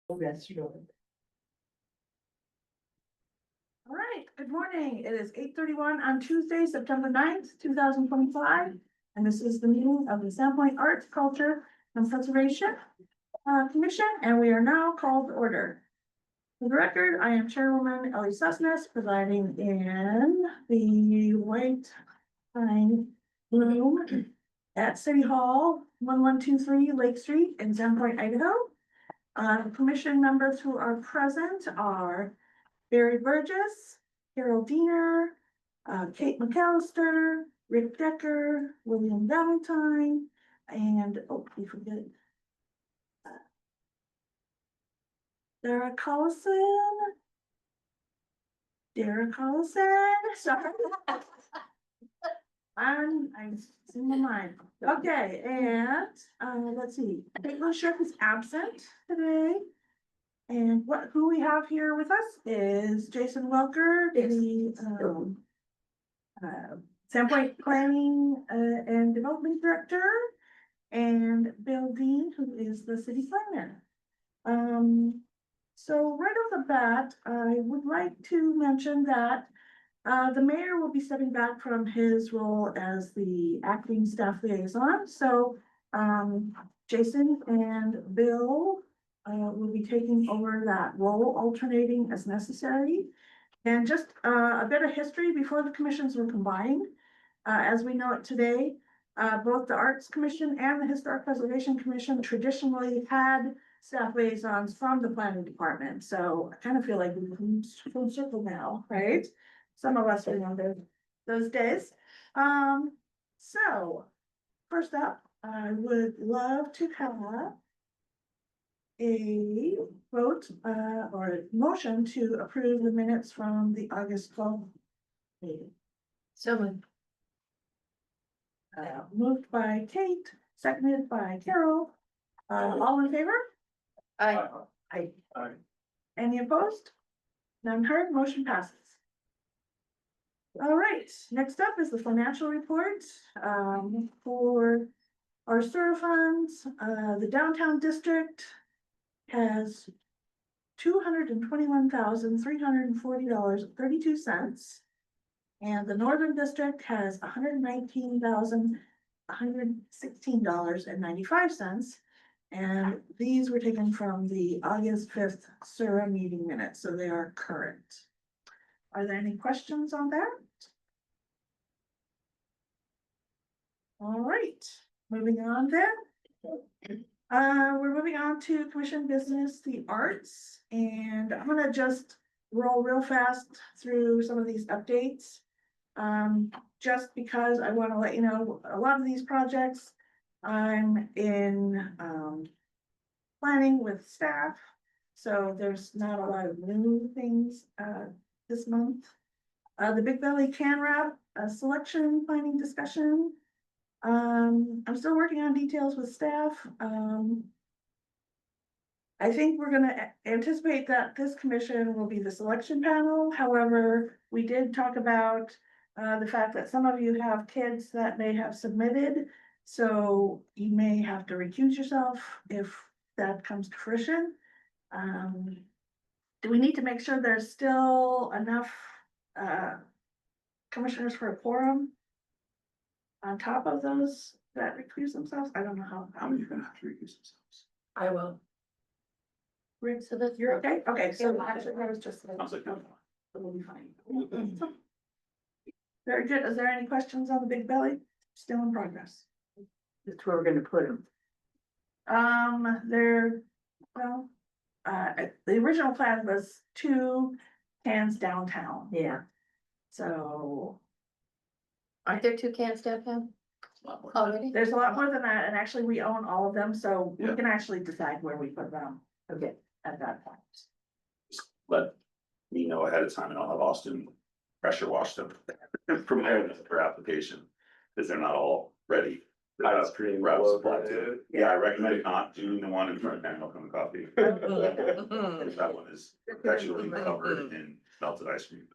That's true. All right, good morning. It is 8:31 on Tuesday, September 9th, 2025. And this is the meeting of the Sandpoint Arts, Culture and Preservation Commission, and we are now called to order. For the record, I am Chairwoman Ellie Sussness, presiding in the White Pine Room at City Hall, 1123 Lake Street in Sandpoint, Idaho. Commission members who are present are Barry Burgess, Carol Diener, Kate McAllister, Rick Decker, William Valentine, and, oh, we forget. Sarah Collison. Derek Collison, sorry. I'm in my mind. Okay, and, let's see, Caitlin Sherk is absent today. And who we have here with us is Jason Welker, the, Sandpoint Planning, and Development Director, and Bill Dean, who is the city planner. So right off the bat, I would like to mention that the mayor will be stepping back from his role as the acting staff liaison. So Jason and Bill will be taking over that role, alternating as necessary. And just a bit of history before the commissions were combined. As we know it today, both the Arts Commission and the Historic Preservation Commission traditionally had staff liaisons from the planning department. So I kind of feel like we've come full circle now, right? Some of us remember those days. So first up, I would love to have a vote or a motion to approve the minutes from the August 12th meeting. So moved. Moved by Kate, seconded by Carol. All in favor? Aye. Aye. Any opposed? None heard, motion passes. All right, next up is the financial report for our sewer funds. The downtown district has $221,340.32. And the northern district has $119,116.95. And these were taken from the August 5th SURA meeting minutes, so they are current. Are there any questions on that? All right, moving on then. We're moving on to commission business, the arts, and I'm gonna just roll real fast through some of these updates. Just because I want to let you know, a lot of these projects I'm in planning with staff, so there's not a lot of new things this month. The Big Valley Can Wrap selection planning discussion. I'm still working on details with staff. I think we're gonna anticipate that this commission will be the selection panel. However, we did talk about the fact that some of you have kids that may have submitted, so you may have to recuse yourself if that comes to fruition. Do we need to make sure there's still enough commissioners for a quorum on top of those that recuse themselves? I don't know how many are gonna have to recuse themselves? I will. Rick, So that's you're okay? Okay, so actually, I was just. Sounds like no. It'll be fine. Very good. Is there any questions on the Big Belly? Still in progress. That's where we're gonna put them. They're, well, the original plan was 2 cans downtown, Yeah. so Aren't there 2 cans downtown already? there's a lot more than that, and actually we own all of them, so we Yeah. can actually decide where we put them Okay. at that point. Just let me know ahead of time and I'll have Austin pressure wash them from there for application, because they're not all ready. Ice cream Route blow supply dry. too. Yeah, I recommend not doing the one in front of Milk and Coffee. That one is perpetually covered in melted ice cream.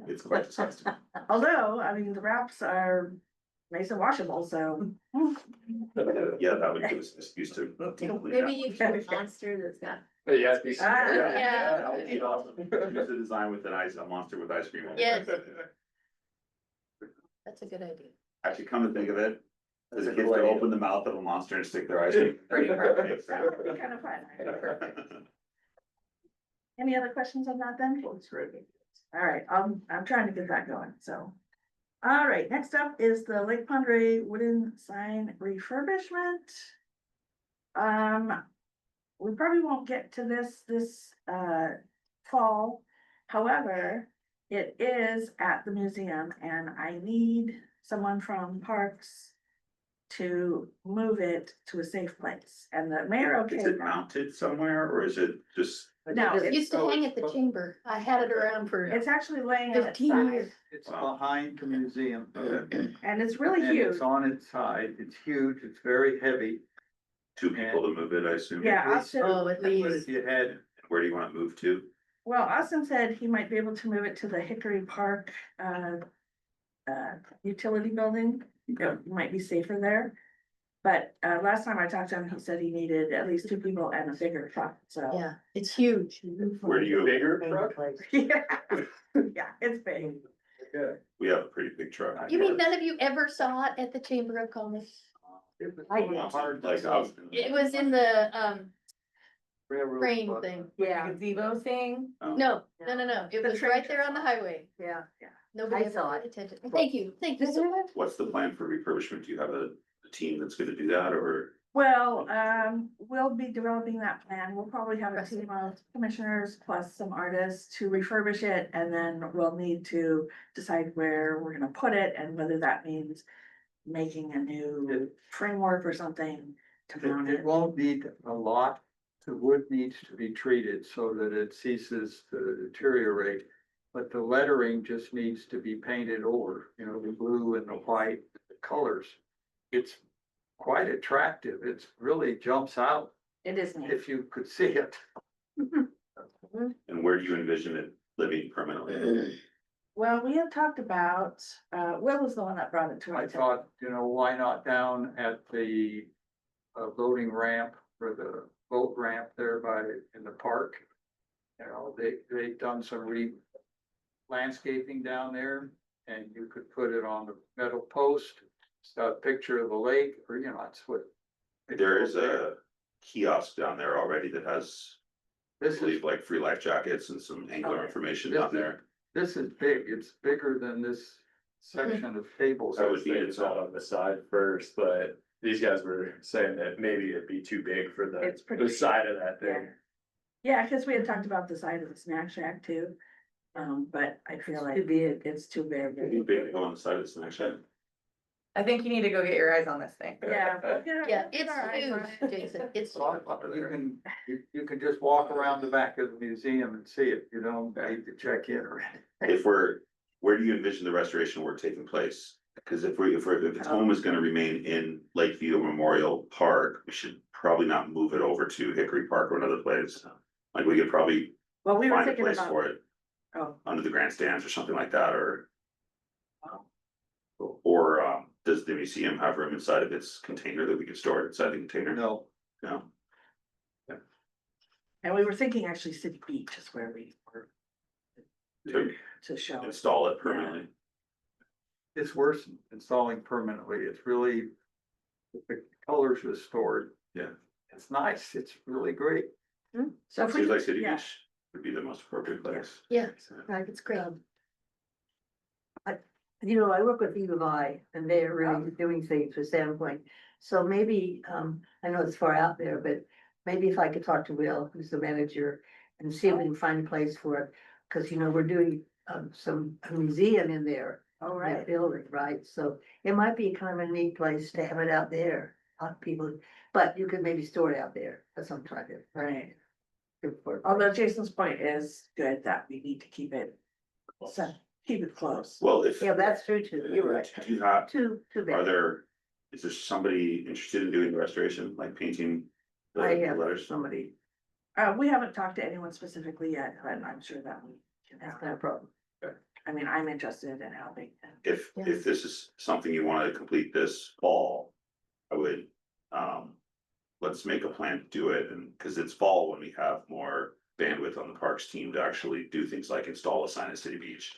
It's quite disgusting. Although, I mean, the wraps are nice and washable, so. Yeah, that would give us an excuse to. Maybe you should monster that's got. Yeah. Yeah. Use the design with a monster with ice cream. on it. Yes. That's a good idea. Actually, come to think of it, as a kid, to open the mouth of a monster and stick their ice cream. Pretty perfect. That would be kind of fun. Any other questions on that then? All right, I'm trying to get that going, so. All right, next up is the Lake Pondere wooden sign refurbishment. We probably won't get to this fall. However, it is at the museum and I need someone from Parks to move it to a safe place, and the mayor Is okayed it that. mounted somewhere, or is it just? No, It used to hang at the chamber. I had it around for It's actually laying on its 15 side, years. It's behind the museum. and it's really And huge. it's on its side, it's huge, it's very heavy. Two people to move it, I assume. Yeah, Austin, Oh, at But least. if you had, Where do you want it moved to? well, Austin said he might be able to move it to the Hickory Park, utility building. It might be safer there. But, last time I talked to him, he said he needed at least two people and a bigger truck, so. Yeah, it's huge. Where do you? bigger truck? Yeah, yeah, it's big. We have a pretty big truck. You mean none of you ever saw it at the Chamber of Commerce? I did. Like, I was. It was in the Railroad frame bus. thing. Yeah, gazebo thing, Oh. No. It The was train right there on the highway. yeah. Nobody I saw ever paid attention. Thank you so much. What's the plan for refurbishment? Do you have a team that's gonna do that, or? Well, we'll be developing that plan. We'll probably have a team of commissioners plus some artists to refurbish it. And then we'll need to decide where we're gonna put it and whether that means making a new framework or something to mount It it. won't need a lot, the wood needs to be treated so that it ceases to deteriorate. But the lettering just needs to be painted over, you know, the blue and the white, the colors. It's quite attractive, it's really jumps out It is neat. if you could see it. And where do you envision it living permanently? Well, we have talked about, Will was the one that brought it to our I attention. thought, you know, why not down at the loading ramp or the boat ramp there in the park? You know, they've done some landscaping down there, and you could put it on the metal post. It's got a picture of the lake, or, you know, that's what. There is a kiosk down there already that has, I This is, believe, like free life jackets and some angler Okay. information This down is- there. this is big, it's bigger than this section of tables. That would be its It's out on the side first, but these guys were saying that maybe it'd be too big for It's pretty the big. side of that Yeah. thing. Yeah, cause we had talked about the side of the snack shack too. But I feel like it's too big. It'd be big to go on the side of the snack shack. I think you need to go get your eyes on this thing. Yeah. we'll get our- Yeah, we'll get our eyes on it's it. huge, Jason. It's. You can just walk around the back of the museum and see it, you don't need to check in or anything. Where do you envision the restoration work taking place? Cause if its home is gonna remain in Lakeview Memorial Park, we should probably not move it over to Hickory Park or another place. Like, we could probably Well, we were find a thinking place about, for it oh, under the grandstands or something like that, or. Wow. Or, does the museum have room inside of its container that we could store it inside the container? No, No, and we were thinking actually City Beach is where we were to to show. it. install it permanently. it's worse than installing permanently, it's really, the colors restored. Yeah. It's nice, it's really great. So if we Seems like could- City yeah. Beach would be the most appropriate place. Yeah, right, it's great. You know, I work with U of I and they're really doing things with Sandpoint. So maybe, I know it's far out there, but maybe if I could talk to Will, who's the manager, and see if we can find a place for it. Cause you know, we're doing, a museum in there, All that right, building, right? So it might be kind of a neat place to have it out there. People, but you could maybe store it out there. That's what I'm trying to. right. do for- Although Jason's point is good that we need to keep it, so keep it close. Well, if. Yeah, that's true too. You're right. Do you have, Too are bad. is there somebody interested in doing the restoration, like painting the I the have letters? somebody, We haven't talked to anyone specifically yet, but I'm sure that we can that's have not a that. problem. I mean, I'm interested in helping. If this is something you wanna complete this fall, I would, let's make a plan to do it, and, cause it's fall when we have more bandwidth on the parks team to actually do things like install a sign at City Beach.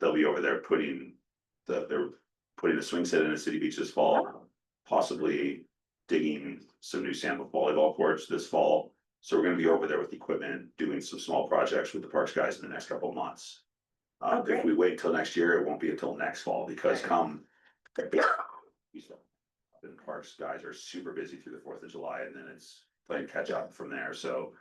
They'll be over there they're putting a swing set in at City Beach this fall, possibly digging some new sandwich volleyball courts this fall. So we're gonna be over there with equipment, doing some small projects with the parks guys in the next couple of months. If great. we wait until next year, it won't be until next fall, because come. The parks guys are super busy through the 4th of July, and then it's playing catch up from there, so.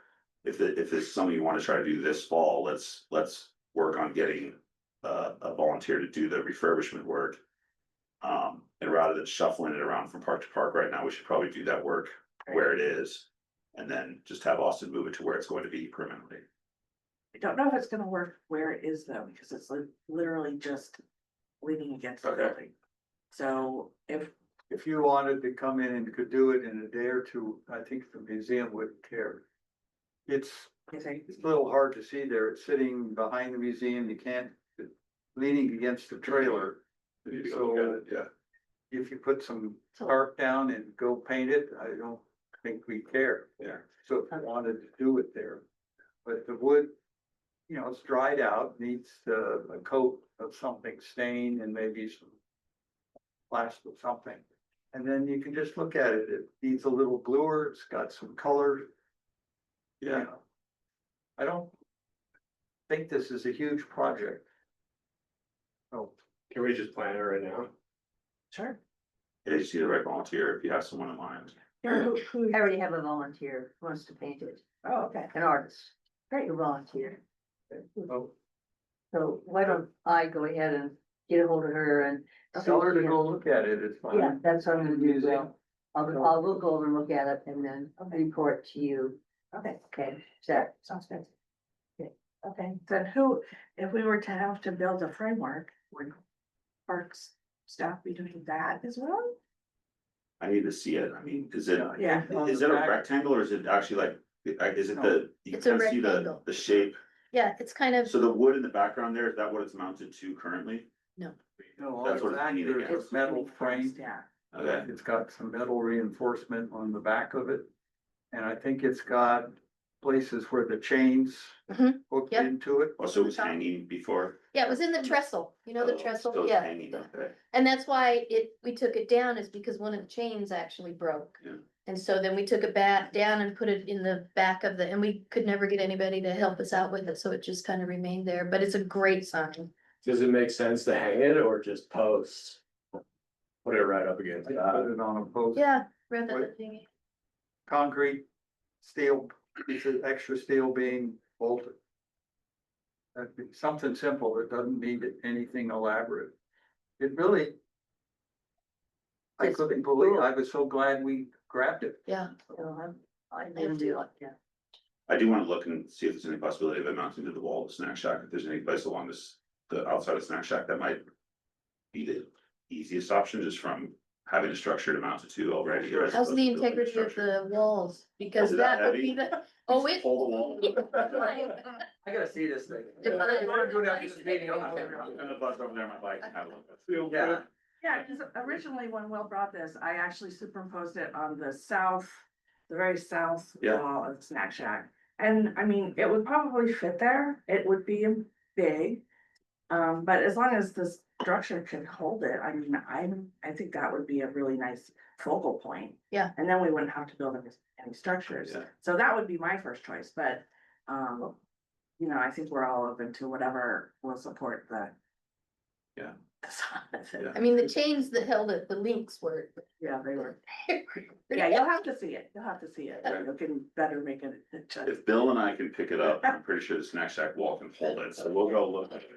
If it's something you wanna try to do this fall, let's work on getting a volunteer to do the refurbishment work. And rather than shuffling it around from park to park right now, we should probably do that work where it is. And then just have Austin move it to where it's going to be permanently. I don't know if it's gonna work where it is though, because it's literally just leaning against the Okay. building. So If you wanted to come in and could do it in a day or two, I think the museum wouldn't care. It's if a little hard to see there. It's sitting behind the museum. You can't, leaning against the trailer. We need to go look at it, yeah. If you put some tarp down and go paint it, I don't think we care. Yeah. So if you wanted to do it there, but the wood, it's dried out, needs a coat of something, stain and maybe some plastic something. And then you can just look at it. It needs a little bluer. It's got some color. Yeah. I don't think this is a huge project. Oh, Can we just plan it right now? Sure. Yeah, you see the right volunteer if you have someone in mind. I already have a volunteer who wants to paint it, Oh, okay. an artist, great volunteer. oh, So why don't I go ahead and get a hold of her and. tell her to go look at it. It's fine. Yeah, that's what I'm gonna do, Museum. Will. I'll go over and look at it and then report to you, Okay, okay, is that, sounds good. Okay. Okay, then who, if we were to have to build a framework, would parks staff be doing that as well? I need to see it. I mean, is it, Yeah. is it a rectangle or is it actually like, is it you It's a can see the rectangle. shape? Yeah, it's kind of, So the wood in the background there, is that what it's mounted to currently? No, That's what it's back leaning there's against. a metal frame. Yeah. Okay, It's got some metal reinforcement on the back of it. And I think it's got places where the chains Mhm, hooked yep. into it. also it was hanging before. yeah, it was in the trestle, the Oh, trestle, still yeah. hanging, okay. And that's why we took it down is because one of the chains actually broke. Yeah. And so then we took it back down and put it in the back of and we could never get anybody to help us out with it, so it just kind of remained there, but it's a great sign. Does it make sense to hang it or just post? Put it right up against Put that. it on a post. Yeah, rather What? than. Concrete, steel, piece of extra steel being bolted. That'd be something simple that doesn't need anything elaborate. It really. I It's couldn't believe, cool. I was so glad we grabbed it. Yeah, I didn't do it, yeah. I do wanna look and see if there's any possibility of it mounting to the wall of the snack shack, if there's any place along the outside of the snack shack that might be the easiest option, just from having a structure to mount it to already. as how's opposed the to building integrity of structure. the walls? Because Is it that that would be heavy? the, oh, it. Hold the wall. I gotta see this thing. You wanna do that in this meeting? I'm gonna buzz over there on my bike and have a look. Yeah. Yeah, because originally when Will brought this, I actually superimposed it on the very south Yeah. wall of the snack shack. And I mean, it would probably fit there, it would be big. But as long as the structure can hold it, I mean, I think that would be a really nice focal point. Yeah. And then we wouldn't have to build any structures, Yeah. so that would be my first choice, but, I think we're all open to whatever will support the. Yeah. the size of it. Yeah. I mean, the chains that held it, the links were. Yeah, they were. Yeah, you'll have to see it. You can better make it. If Bill and I can pick it up, I'm pretty sure the snack shack wall can hold it, so we'll go look at it.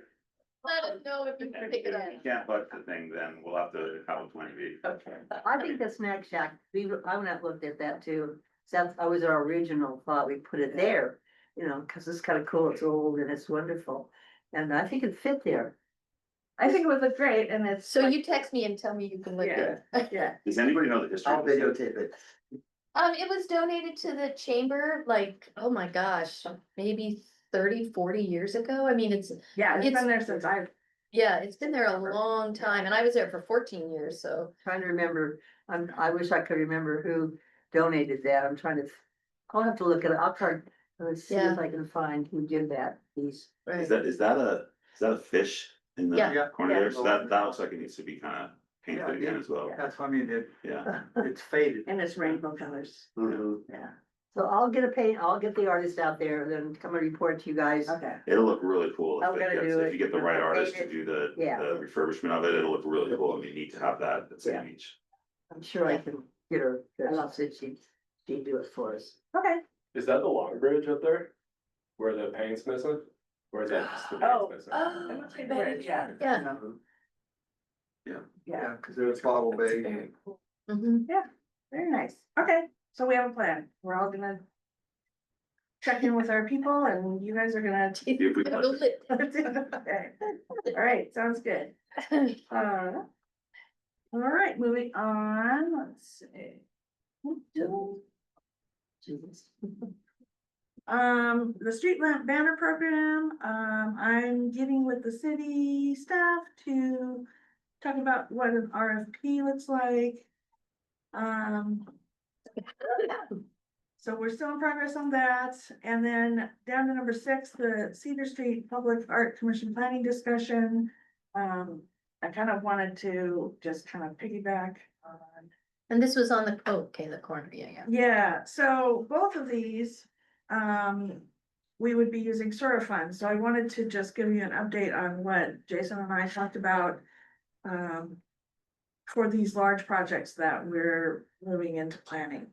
Let us know if you can pick it up. If you can't budge the thing, then we'll have to have a plan B. Okay. I think the snack shack, I went and looked at that too. That was our original thought, we put it there, cause it's kind of cool, it's old and it's wonderful. And I think it fit there. I think it would look great and it's. So you text me and tell me you can look at it. Yeah, Does anybody know the history? of this? it. It was donated to the chamber, like, oh my gosh, maybe 30, 40 years ago. I mean, Yeah, it's It's- been there since I've, yeah, it's been there a long time and I was there for 14 years, so. Trying to remember, I wish I could remember who donated that, I'm trying to, I'll have to look at it, I'll try, let's see if Yeah. I can find who did that, please. Right. Is that a fish in the Yeah. corner Yeah. there? So that looks like it needs to be kind of painted Yeah, again as well. That's, I mean, Yeah. it's faded. and it's rainbow colors, yeah, So I'll get the artist out there, then come and report to you guys. okay. It'll look really cool I'm if gonna it gets, do if it. you get the right I'll artist paint to it. do the Yeah. refurbishment of it, it'll look really cool. I mean, neat to have that at St. Beach. I'm sure I can get her, I said she'd do it for us. Okay, Is that the long bridge up there? Where the paint's missing? Or is that just the Oh, paint's missing? It must be bridge, yeah. Yeah. Yeah, Yeah, cause it's Bottle That's Bay. very cool. Mhm. very nice, okay, so we have a plan, we're all gonna check in with our people and you guys are gonna. If we touch it. Okay. All right, sounds good. All right, moving on, let's see. Jesus. The street lamp banner program, I'm getting with the city staff to talk about what an RFP looks like. So we're still in progress on that, and then down to number 6, the Cedar Street Public Art Commission planning discussion. I kind of wanted to just kind of piggyback on. And this was on the, oh, okay, the corner, yeah. Yeah, so both of these, we would be using SORA funds, so I wanted to just give you an update on what Jason and I talked about. For these large projects that we're moving into planning.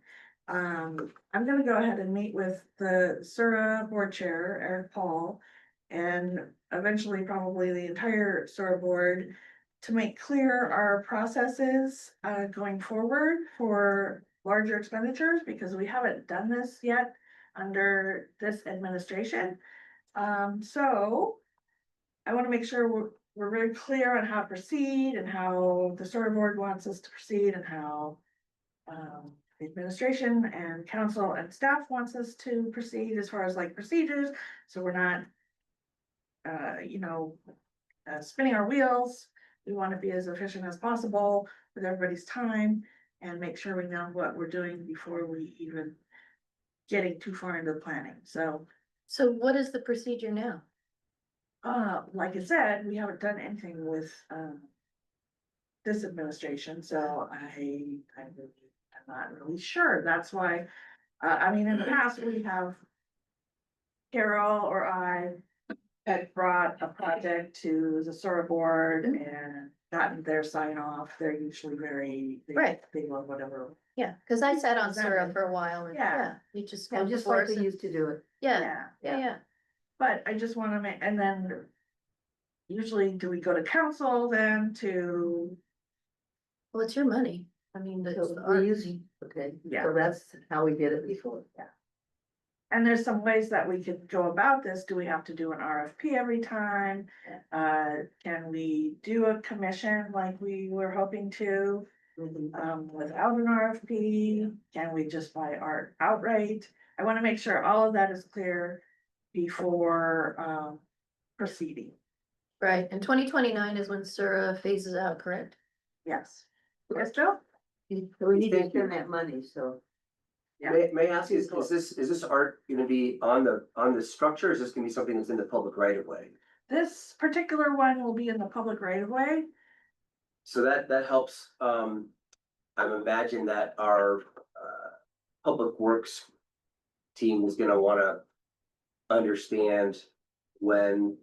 I'm gonna go ahead and meet with the SORA board chair, Eric Paul. And eventually probably the entire SORA board to make clear our processes, going forward for larger expenditures, because we haven't done this yet under this administration. So I wanna make sure we're very clear on how to proceed and how the SORA board wants us to proceed and how. The administration and council and staff wants us to proceed as far as like procedures, so we're not. Spinning our wheels, we wanna be as efficient as possible with everybody's time. And make sure we know what we're doing before we even getting too far into the planning, so. So what is the procedure now? Like I said, we haven't done anything with, this administration, so I'm not really sure, that's why, I mean, in the past, we have. Carol or I had brought a project to the SORA board and gotten their sign off, they're usually very. Right. They love whatever. Yeah, cause I sat on Presented. Sura for a while and, Yeah. yeah, you just. And come just before like us we and- used to do it. Yeah, yeah. But I just wanna make, and then. Usually, do we go to council then to, Well, it's your money. I mean, that's So the we art. use, okay, Yeah. so that's how we did it before. and there's some ways that we could go about this, do we have to do an RFP every time? Can we do a commission like we were hoping to? Without an RFP, can we just buy art outright? I wanna make sure all of that is clear before, proceeding, Right, and 2029 is when Sura phases out, correct? yes. Yes, Joe? So we need to spend that money, so. Yeah. May I ask you, is this art gonna be on the structure, or is this gonna be something that's in the public right of way? This particular one will be in the public right of way, So that helps, I imagine that our, public works team is gonna wanna understand when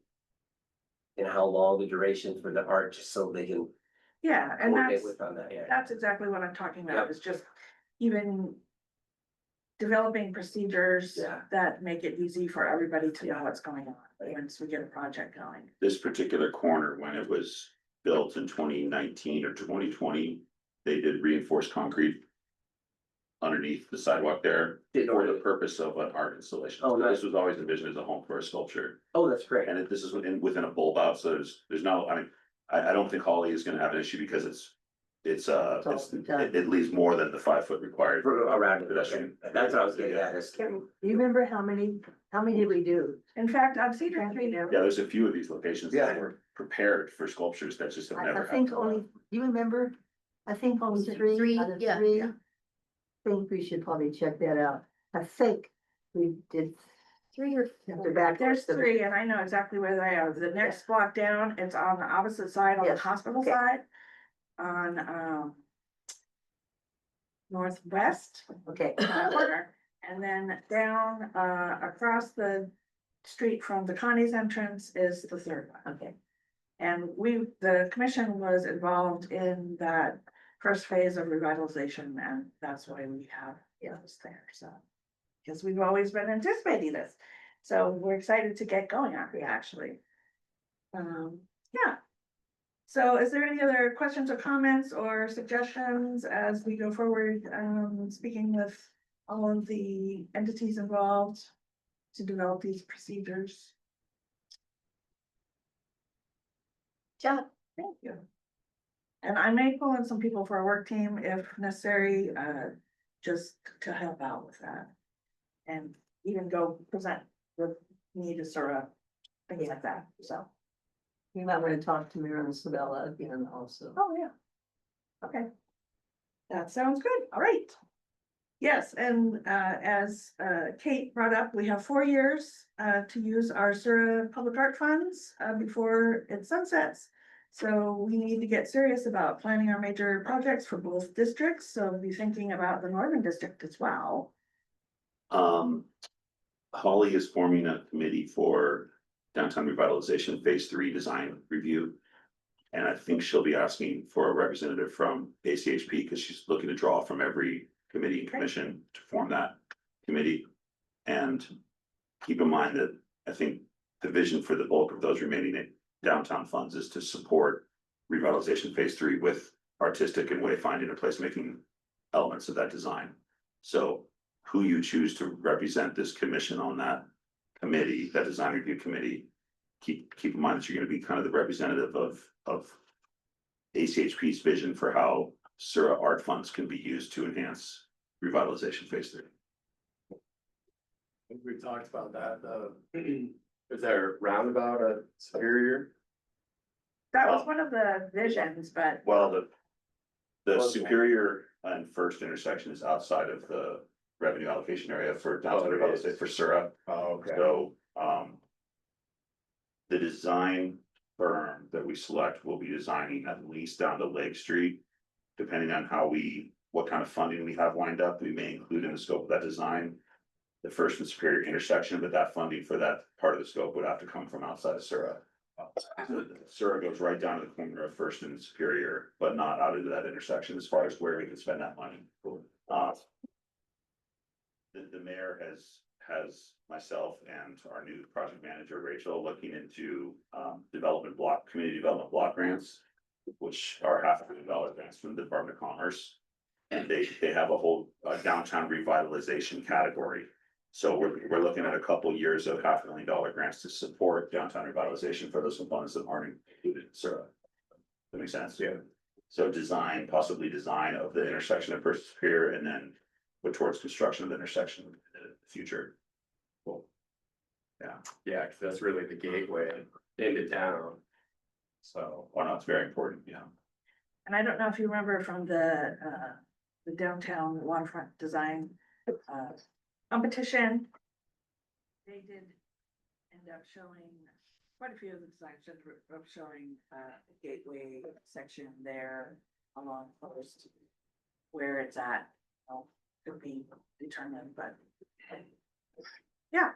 and how long the duration for the art, just so they can yeah, and coordinate that's. with on that, yeah. That's exactly what I'm talking about, Yep. is just even. Developing procedures Yeah. that make it easy for everybody to know what's going on once we get a project going. This particular corner, when it was built in 2019 or 2020, they did reinforced concrete. Underneath the sidewalk there Didn't for the already- purpose of an art installation. Oh, So nice. this was always envisioned as a home for a sculpture. Oh, that's great. And this is within a bulb out, so there's no, I mean, I don't think Holly is gonna have an issue because it's, all done. it leaves more than the 5 foot required. Around it, Pedestrian. that's what I was getting at, is Do you remember how many did we do? In fact, on Cedar Street, Yeah, there's a few of these locations that Yeah. were prepared for sculptures that just have I never think happened. only, do you remember? I think only Three, three out of yeah, three. yeah. Think we should probably check that out. I think we did. 3 or The back. there's three, and I know exactly where they are. The next block down, it's on the opposite side, on the Yes, hospital okay. side. On, northwest Okay. corner, and then down, across the street from the Connie's entrance is the third one. Okay. And the commission was involved in that first phase of revitalization, and that's why we have this there, so. Because we've always been anticipating this, so we're excited to get going on it, actually. Yeah. So is there any other questions or comments or suggestions as we go forward, speaking with all of the entities involved to develop these procedures? Job. Thank you. And I may pull in some people for our work team if necessary, just to help out with that. And even go present with me to sort of things like that, so. You might want to talk to Mira and Sabella again also. Oh, yeah. Okay. That sounds good, all right. Yes, and as Kate brought up, we have 4 years to use our Sura Public Art Funds before it sunsets. So we need to get serious about planning our major projects for both districts, so we'll be thinking about the Northern District as well. Holly is forming a committee for downtown revitalization phase 3 design review. And I think she'll be asking for a representative from ACHP because she's looking to draw from every committee and commission to form that committee. And keep in mind that I think the vision for the bulk of those remaining downtown funds is to support revitalization phase 3 with artistic and wayfinding and placemaking elements of that design. So who you choose to represent this commission on that committee, that design review committee, keep in mind that you're going to be kind of the representative of ACHP's vision for how Sura art funds can be used to enhance revitalization phase 3. I think we talked about that, is there roundabout at Superior? That was one of the visions, but Well, the Superior and First intersection is outside of the revenue allocation area for downtown it is. revitalization for Sura. Oh, okay. So, the design firm that we select will be designing at least down to Lake Street. Depending on what kind of funding we have lined up, we may include in the scope of that design. The First and Superior intersection, but that funding for that part of the scope would have to come from outside of Sura. Sura goes right down to the corner of First and Superior, but not out into that intersection as far as where we can spend that money. The mayor has myself and our new project manager, Rachel, looking into community development block grants, which are $500,000 grants from the Department of Commerce. And they have a whole downtown revitalization category. So we're looking at a couple years of $500,000 grants to support downtown revitalization for those components that aren't included in Sura. That makes sense? Yeah. So possibly design of the intersection of First Superior and then put towards construction of the intersection in the future. Cool. Yeah, because that's really the gateway into town. So, Why not? It's very important, yeah. and I don't know if you remember from the downtown waterfront design competition. They did end up showing quite a few of the designs of showing the gateway section there along First, where it's at, could be determined, but yeah.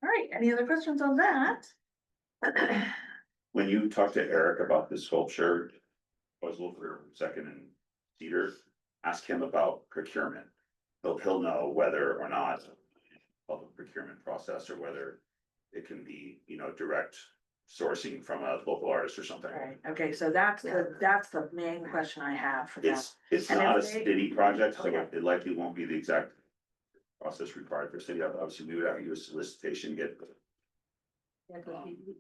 All right, any other questions on that? When you talk to Eric about this sculpture, was over second and Cedar, ask him about procurement. He'll know whether or not public procurement process or whether it can be, direct sourcing from a local artist or something. All right, okay, so that's the main question I have for that. It's And not a if they- city project, so Okay. it likely won't be the exact process required for city. Obviously, we would have to do a solicitation, get Yeah, 'cause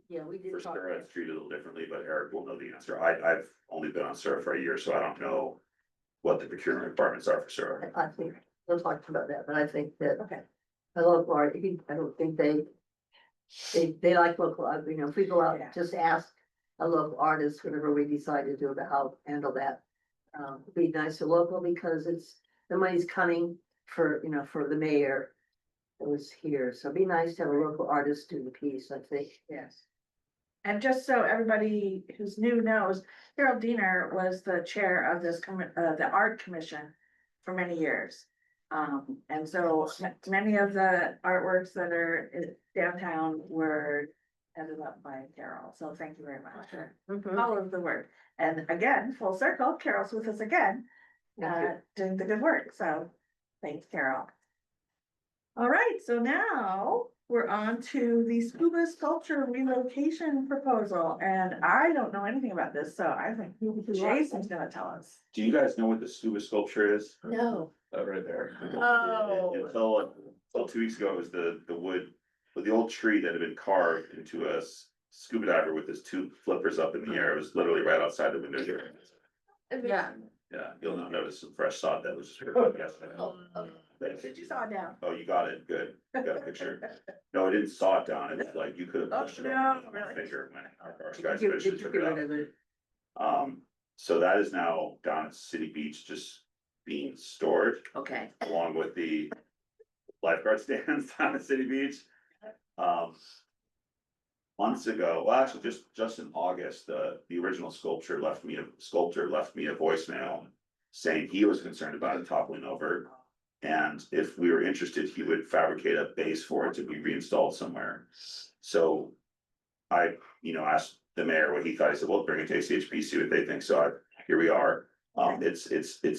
yeah, we did For talk. sure, it's treated a little differently, but Eric will know the answer. I've only been on SURF for a year, so I don't know what the procurement requirements are for SURF. I think, we'll talk about that, but I think that, Okay. I love art, I don't think they like local, you know, if we go out, Yeah. just ask a local artist, whenever we decide to do how handle that. Be nice to local, because the money's coming for, you know, for the mayor. That was here, so be nice to have a local artist do the piece, I think. Yes. And just so everybody who's new knows, Carol Diener was the chair of this the art commission for many years. And so many of the artworks that are downtown were headed up by Carol, so thank you very much for all of the work. And again, full circle, Carol's with us again, Thank you. doing the good work, so thanks, Carol. All right, so now we're on to the scuba sculpture relocation proposal, and I don't know anything about this, so I think Jason's gonna tell us. Do you guys know what the scuba sculpture is? No, That right there. Oh. Until 2 weeks ago, it was the wood, with the old tree that had been carved into a scuba diver with his two flippers up in the air. It was literally right outside the window here. Yeah. Yeah, you'll not notice some fresh sod that was just. Did you saw it down? Oh, you got it, good, got a picture. No, I didn't saw it down, it was like, you could have pushed it Oh, off no, with my really? finger when our Did guys you eventually get took it rid out. of it? So that is now down at City Beach, just being stored Okay. along with the lifeguard stands down at City Beach. Months ago, well, actually, just in August, the original sculptor left me a voicemail saying he was concerned about it toppling over. And if we were interested, he would fabricate a base for it to be reinstalled somewhere. So I, asked the mayor what he thought. He said, well, bring it to ACHP, see what they think. So here we are. It's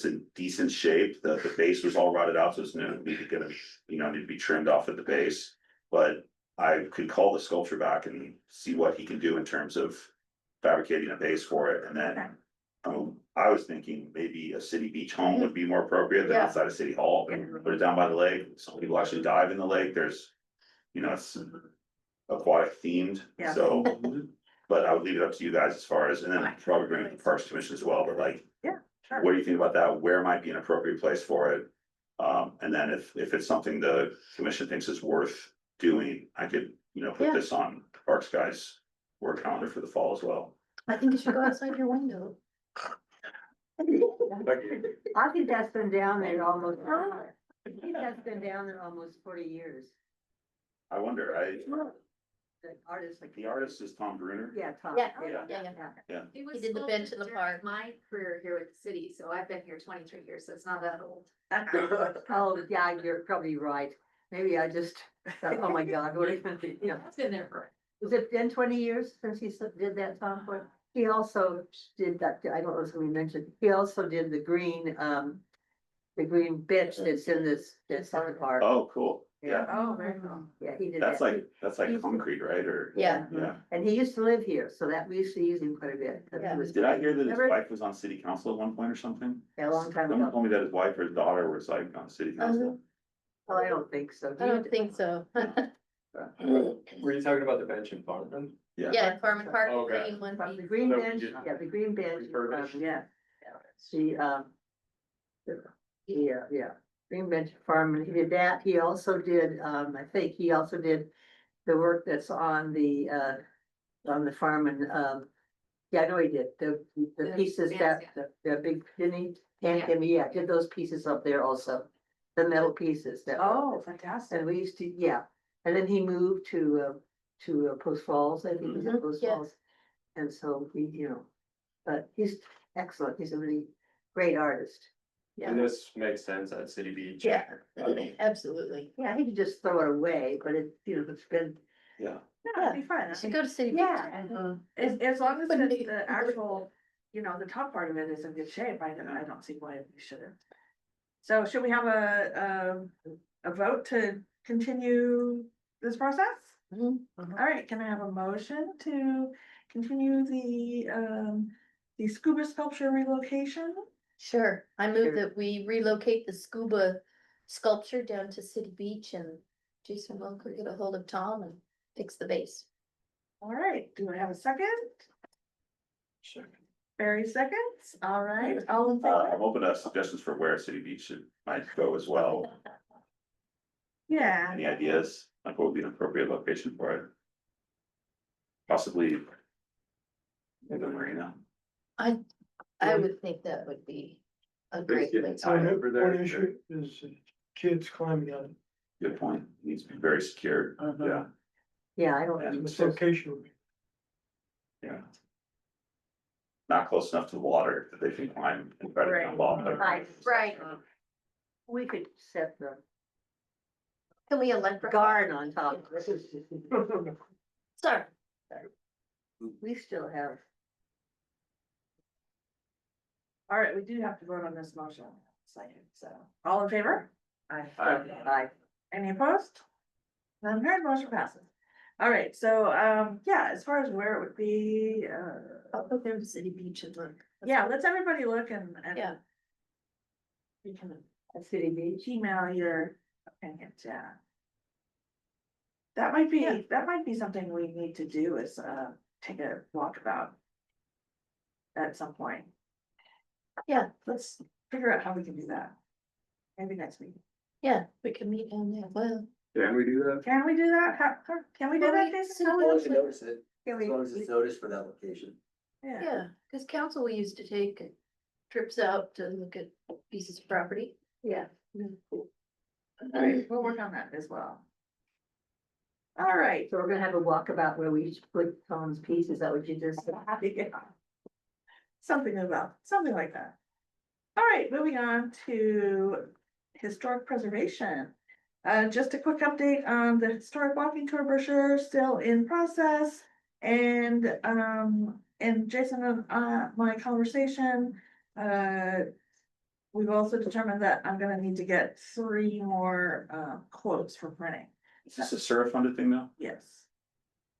in decent shape. The base was all rotted out, so it's gonna need to be trimmed off at the base. But I could call the sculpture back and see what he can do in terms of fabricating a base for it. And then I was thinking maybe a City Beach home would be more appropriate than Yeah. outside of City Hall. Put it down by the lake. Some people actually dive in the lake. There's, it's aquatic themed, Yeah. so. But I would leave it up to you guys as far as, and then probably bring it to the Parks Commission as well, but like, Sure. what do you think about that? Where might be an appropriate place for it? And then if it's something the commission thinks is worth doing, I could, put Yeah. this on the Parks guys' work calendar for the fall as well. I think you should go outside your window. I think that's been down there almost, I think that's been down there almost 40 years. I wonder, The artist, like, the artist is Tom Bruner. yeah, Tom. Yeah, Yeah. yeah. It was He did the bench in the sculpted park. during my career here with the city, so I've been here 23 years, so it's not that old. Oh, yeah, you're probably right. Maybe I just, oh my God, what, yeah. It's been there for. Was it been 20 years since he did that song for? He also did that, I don't know if we mentioned, he also did the green bench that's in that's on the park. Oh, cool, yeah, Oh, very cool. Yeah, he did that's that. like concrete, right, or? Yeah. Yeah. And he used to live here, so that we used to use him quite a bit. 'Cause he Yeah. was- Did I hear that his Never- wife was on city council at one point or something? Yeah, a long time Someone ago. told me that his wife or his daughter was like on city council. Oh, I don't think so. I don't think so. Were you talking about the bench in Farmington? Yeah, Farman Park, the Okay. green one. The green That we bench, did yeah, the green bench, refurbish? yeah. She, yeah, green bench farm, he did that, he also did, I think he also did the work that's on the farm and, yeah, I know he did, the The pieces fence, the big, didn't he? Yeah. Did those pieces up there also, the metal pieces that. Oh, fantastic. And we used to, yeah, and then he moved to Post Falls, I think it was at Mhm, Post yeah. Falls. And so we, but he's excellent, he's a really great artist. And this makes sense at City Beach. Yeah, absolutely. Yeah, he could just throw it away, but it's been, Yeah, Yeah, it'd be fun. You should go to City Beach. yeah. As long as Wouldn't the, be- the actual, the top part of it is in good shape, I don't see why we shouldn't. So should we have a vote to continue this process? Mhm. All right, can I have a motion to continue the scuba sculpture relocation? Sure, I Sure. move that we relocate the scuba sculpture down to City Beach and Jason will go get a hold of Tom and fix the base. All right, do I have a second? Barry seconds, all right, all in favor? I'm open to suggestions for where City Beach might go as well. Yeah, Any ideas, like what would be an appropriate location for it? Possibly. Maybe the marina. I would think that would be a great getting place. tight over there. One issue is kids climbing on Good point, needs to be very secure, yeah, Yeah, I don't. it. And Its location would be yeah. Not close enough to the water that they can climb and try to Right. jump off. Right. We could set the Can we electrify? guard on top. Sorry. We still have. all right, we do have to vote on this motion, second, so, all in favor? Aye. Any opposed? None heard, motion passes. All right, so, yeah, as far as where it would be, I'll go there to City Beach and look. yeah, let's everybody look and. Yeah. You can A city beach. email your opinions, yeah. That might be something we need to do is, take a walk about. At some point. Yeah. Let's figure out how we can do that. Maybe next week. Yeah, we can meet down there. Well, Can we do that? Can we do that? Can we do that, Jason? How As long would as you you- notice it, Can as we- long as it's noticed for that location. Yeah, yeah, because council, we used to take trips out to look at pieces of property. Yeah. all right, we'll work on that as well. All right. So we're gonna have a walkabout where we each put Tom's piece, is that what you just said? Yeah. Something like that. All right, moving on to historic preservation. Just a quick update on the historic walking tour brochure, still in process. And Jason and my conversation, we've also determined that I'm gonna need to get 3 more quotes for printing. Is this a Sura funded thing though? Yes.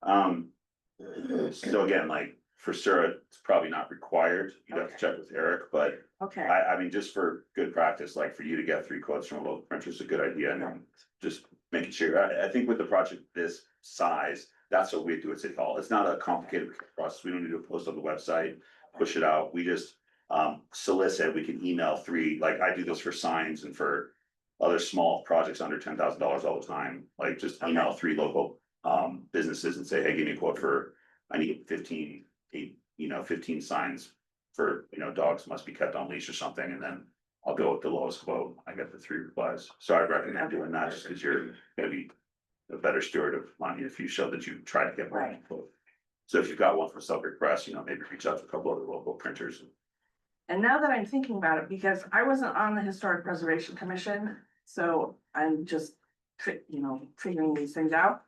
So again, like for Sura, it's probably not required, you'd have to check with Eric, but Okay. I mean, just for good practice, like for you to get 3 quotes from a local printer is a good idea, and then just making sure, I think with the project this size, that's what we do at City Hall, it's not a complicated process, we don't need to post on the website, push it out, we just. Solicit, we can email 3, like I do this for signs and for other small projects under $10,000 all the time, like just email 3 local. Businesses and say, hey, give me a quote for, I need 15 signs. For, dogs must be kept on leash or something, and then I'll go with the lowest quote, I get the 3 replies, so I recommend doing that, just because you're gonna be. A better steward of money if you show that you try to get more Right. quote. So if you've got one from Selkirk Press, maybe reach out to a couple other local printers. And now that I'm thinking about it, because I wasn't on the Historic Preservation Commission, so I'm just, figuring these things out.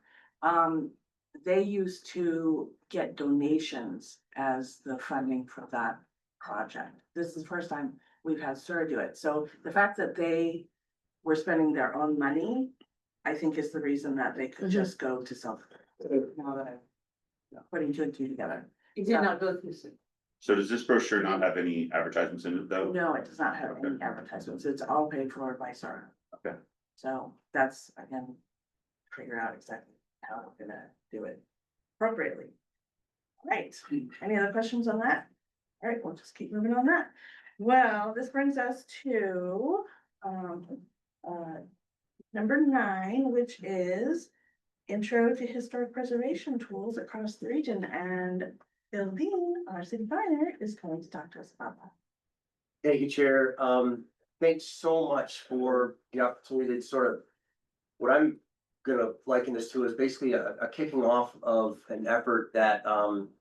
They used to get donations as the funding for that project. This is the first time we've had Sura do it, so the fact that they were spending their own money, I think is the reason that they could just go to now that I'm putting 2 and 2 together. It did not go through. So does this brochure not have any advertisements in it though? No, it does not have any advertisements. It's all paid for by Sura. Okay. So that's, again, figure out exactly how we're gonna do it appropriately. Right, any other questions on that? All right, we'll just keep moving on that. Well, this brings us to, number 9, which is intro to historic preservation tools across the region, and Bill Dean, our city planner, is going to talk to us about that. Thank you, Chair. Thanks so much for the opportunity to sort of, what I'm gonna liken this to is basically a kicking off of an effort that,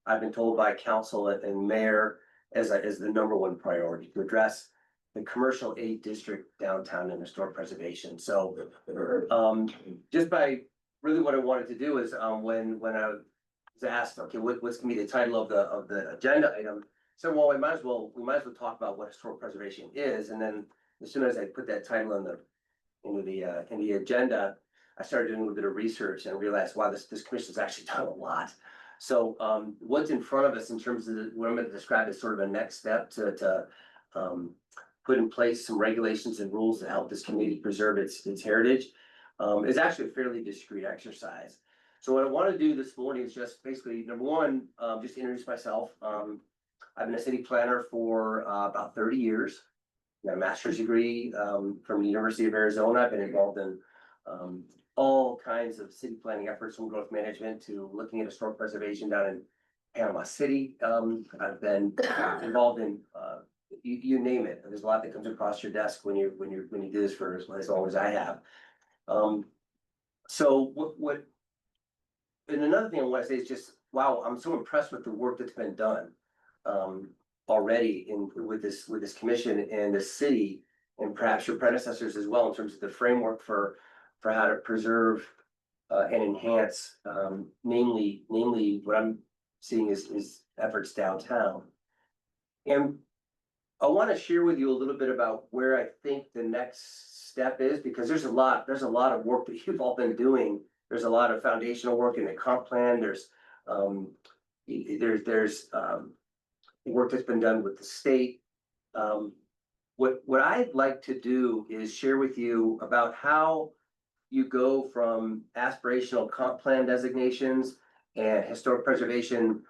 I've been told by council and mayor as the number 1 priority to address the commercial 8 district downtown and historic preservation. So, just by really what I wanted to do is, when I was asked, okay, what's gonna be the title of the agenda item? So, well, we might as well talk about what historic preservation is, and then as soon as I put that title in the agenda, I started doing a little bit of research and realized, wow, this commission's actually done a lot. So, what's in front of us in terms of what I'm gonna describe as sort of a next step to put in place some regulations and rules to help this community preserve its heritage, is actually a fairly discrete exercise. So what I want to do this morning is just basically, number one, just introduce myself. I've been a city planner for about 30 years. Got a master's degree from the University of Arizona. I've been involved in all kinds of city planning efforts, from growth management to looking at historic preservation down in Panama City. I've been involved in you name it. There's a lot that comes across your desk when you do this for as long as I have. So what and another thing I want to say is just, wow, I'm so impressed with the work that's been done already with this commission and the city, and perhaps your predecessors as well, in terms of the framework for how to preserve and enhance, namely what I'm seeing is efforts downtown. And I want to share with you a little bit about where I think the next step is, because there's a lot of work that you've all been doing. There's a lot of foundational work in the comp plan. There's work that's been done with the state. What I'd like to do is share with you about how you go from aspirational comp plan designations and historic preservation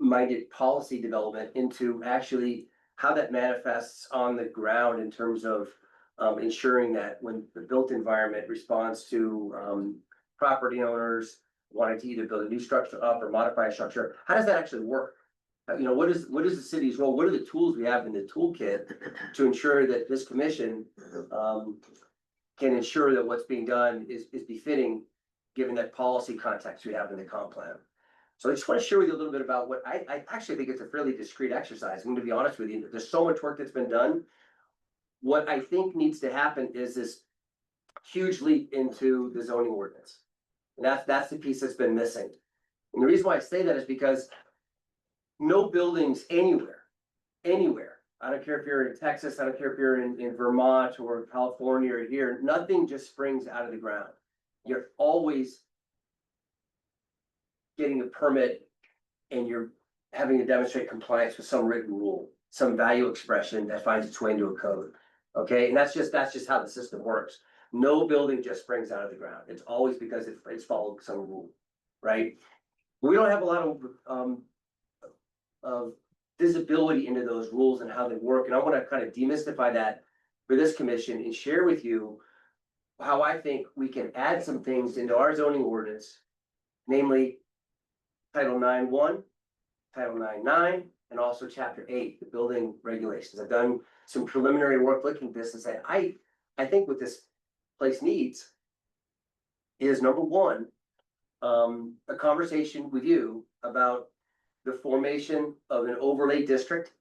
minded policy development into actually how that manifests on the ground in terms of ensuring that when the built environment responds to property owners wanting to either build a new structure up or modify a structure, how does that actually work? You know, what is the city's role? What are the tools we have in the toolkit to ensure that this commission can ensure that what's being done is befitting, given that policy context we have in the comp plan? So I just want to share with you a little bit about what I actually think it's a fairly discrete exercise. I'm going to be honest with you, there's so much work that's been done. What I think needs to happen is this huge leap into the zoning ordinance. And that's the piece that's been missing. And the reason why I say that is because no buildings anywhere, I don't care if you're in Texas, I don't care if you're in Vermont or California or here, nothing just springs out of the ground. You're always getting a permit and you're having to demonstrate compliance with some written rule, some value expression that finds its way into a code. Okay, and that's just how the system works. No building just springs out of the ground. It's always because it's followed some rule, right? We don't have a lot of visibility into those rules and how they work. And I want to kind of demystify that for this commission and share with you how I think we can add some things into our zoning ordinance, namely Title 9.1, Title 9.9, and also Chapter 8, the building regulations. I've done some preliminary work looking at this and said, I think what this place needs is, number one, a conversation with you about the formation of an overlay district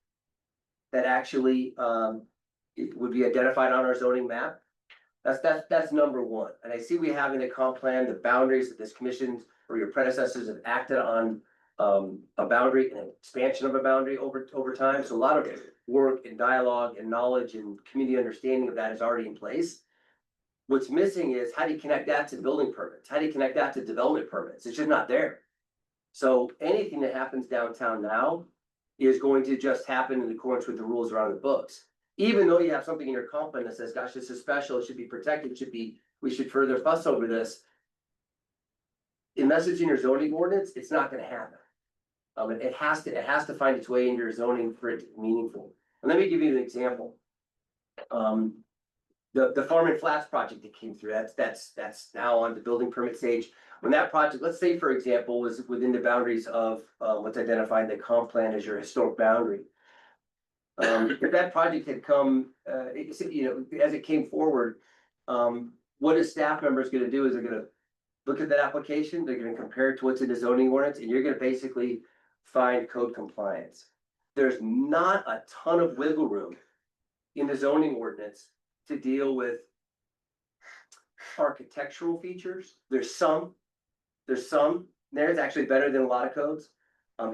that actually it would be identified on our zoning map. That's number one. And I see we have in the comp plan the boundaries that this commission or your predecessors have acted on, a boundary and an expansion of a boundary over time. So a lot of work and dialogue and knowledge and community understanding of that is already in place. What's missing is, how do you connect that to building permits? How do you connect that to development permits? It's just not there. So anything that happens downtown now is going to just happen in accordance with the rules around the books. Even though you have something in your comp plan that says, gosh, this is special, it should be protected, we should further fuss over this. Unless it's in your zoning ordinance, it's not gonna happen. It has to find its way into your zoning for it to be meaningful. And let me give you an example. The Farm and Flats project that came through, that's now on the building permit stage. When that project, let's say, for example, was within the boundaries of what's identified in the comp plan as your historic boundary. If that project had come, as it came forward, what a staff member is going to do is they're going to look at that application, they're going to compare it to what's in the zoning ordinance, and you're going to basically find code compliance. There's not a ton of wiggle room in the zoning ordinance to deal with architectural features. There's some, there's actually better than a lot of codes.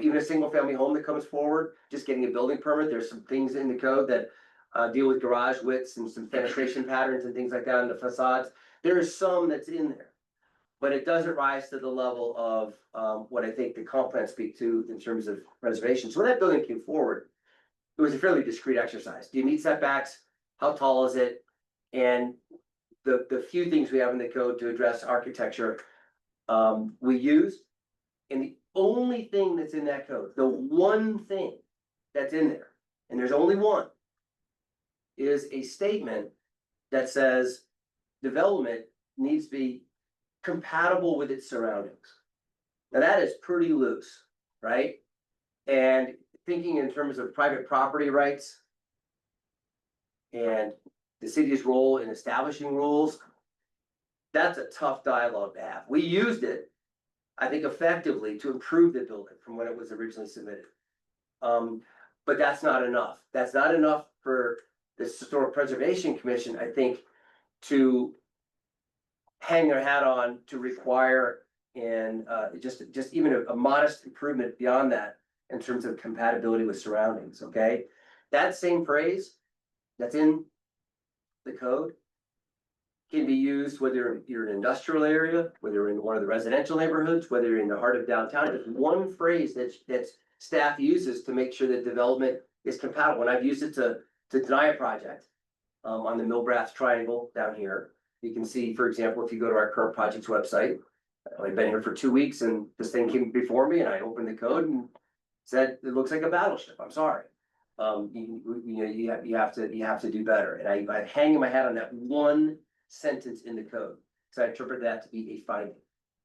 Even a single family home that comes forward, just getting a building permit, there's some things in the code that deal with garage widths and some penetration patterns and things like that in the facades. There is some that's in there, but it doesn't rise to the level of what I think the comp plan speak to in terms of preservation. So when that building came forward, it was a fairly discrete exercise. Do you meet setbacks? How tall is it? And the few things we have in the code to address architecture, we used. And the only thing that's in that code, the one thing that's in there, and there's only one, is a statement that says development needs to be compatible with its surroundings. Now that is pretty loose, right? And thinking in terms of private property rights and the city's role in establishing rules, that's a tough dialogue to have. We used it, I think, effectively to improve the building from when it was originally submitted. But that's not enough. That's not enough for the Historic Preservation Commission, I think, to hang their hat on to require and just even a modest improvement beyond that in terms of compatibility with surroundings, okay? That same phrase that's in the code can be used whether you're in an industrial area, whether you're in one of the residential neighborhoods, whether you're in the heart of downtown. It's one phrase that staff uses to make sure that development is compatible. And I've used it to deny a project on the Millbrass Triangle down here. You can see, for example, if you go to our current project's website, I've been here for 2 weeks and this thing came before me and I opened the code and said, it looks like a battleship. I'm sorry. You have to do better. And I hang my hat on that one sentence in the code. So I interpret that to be a finding.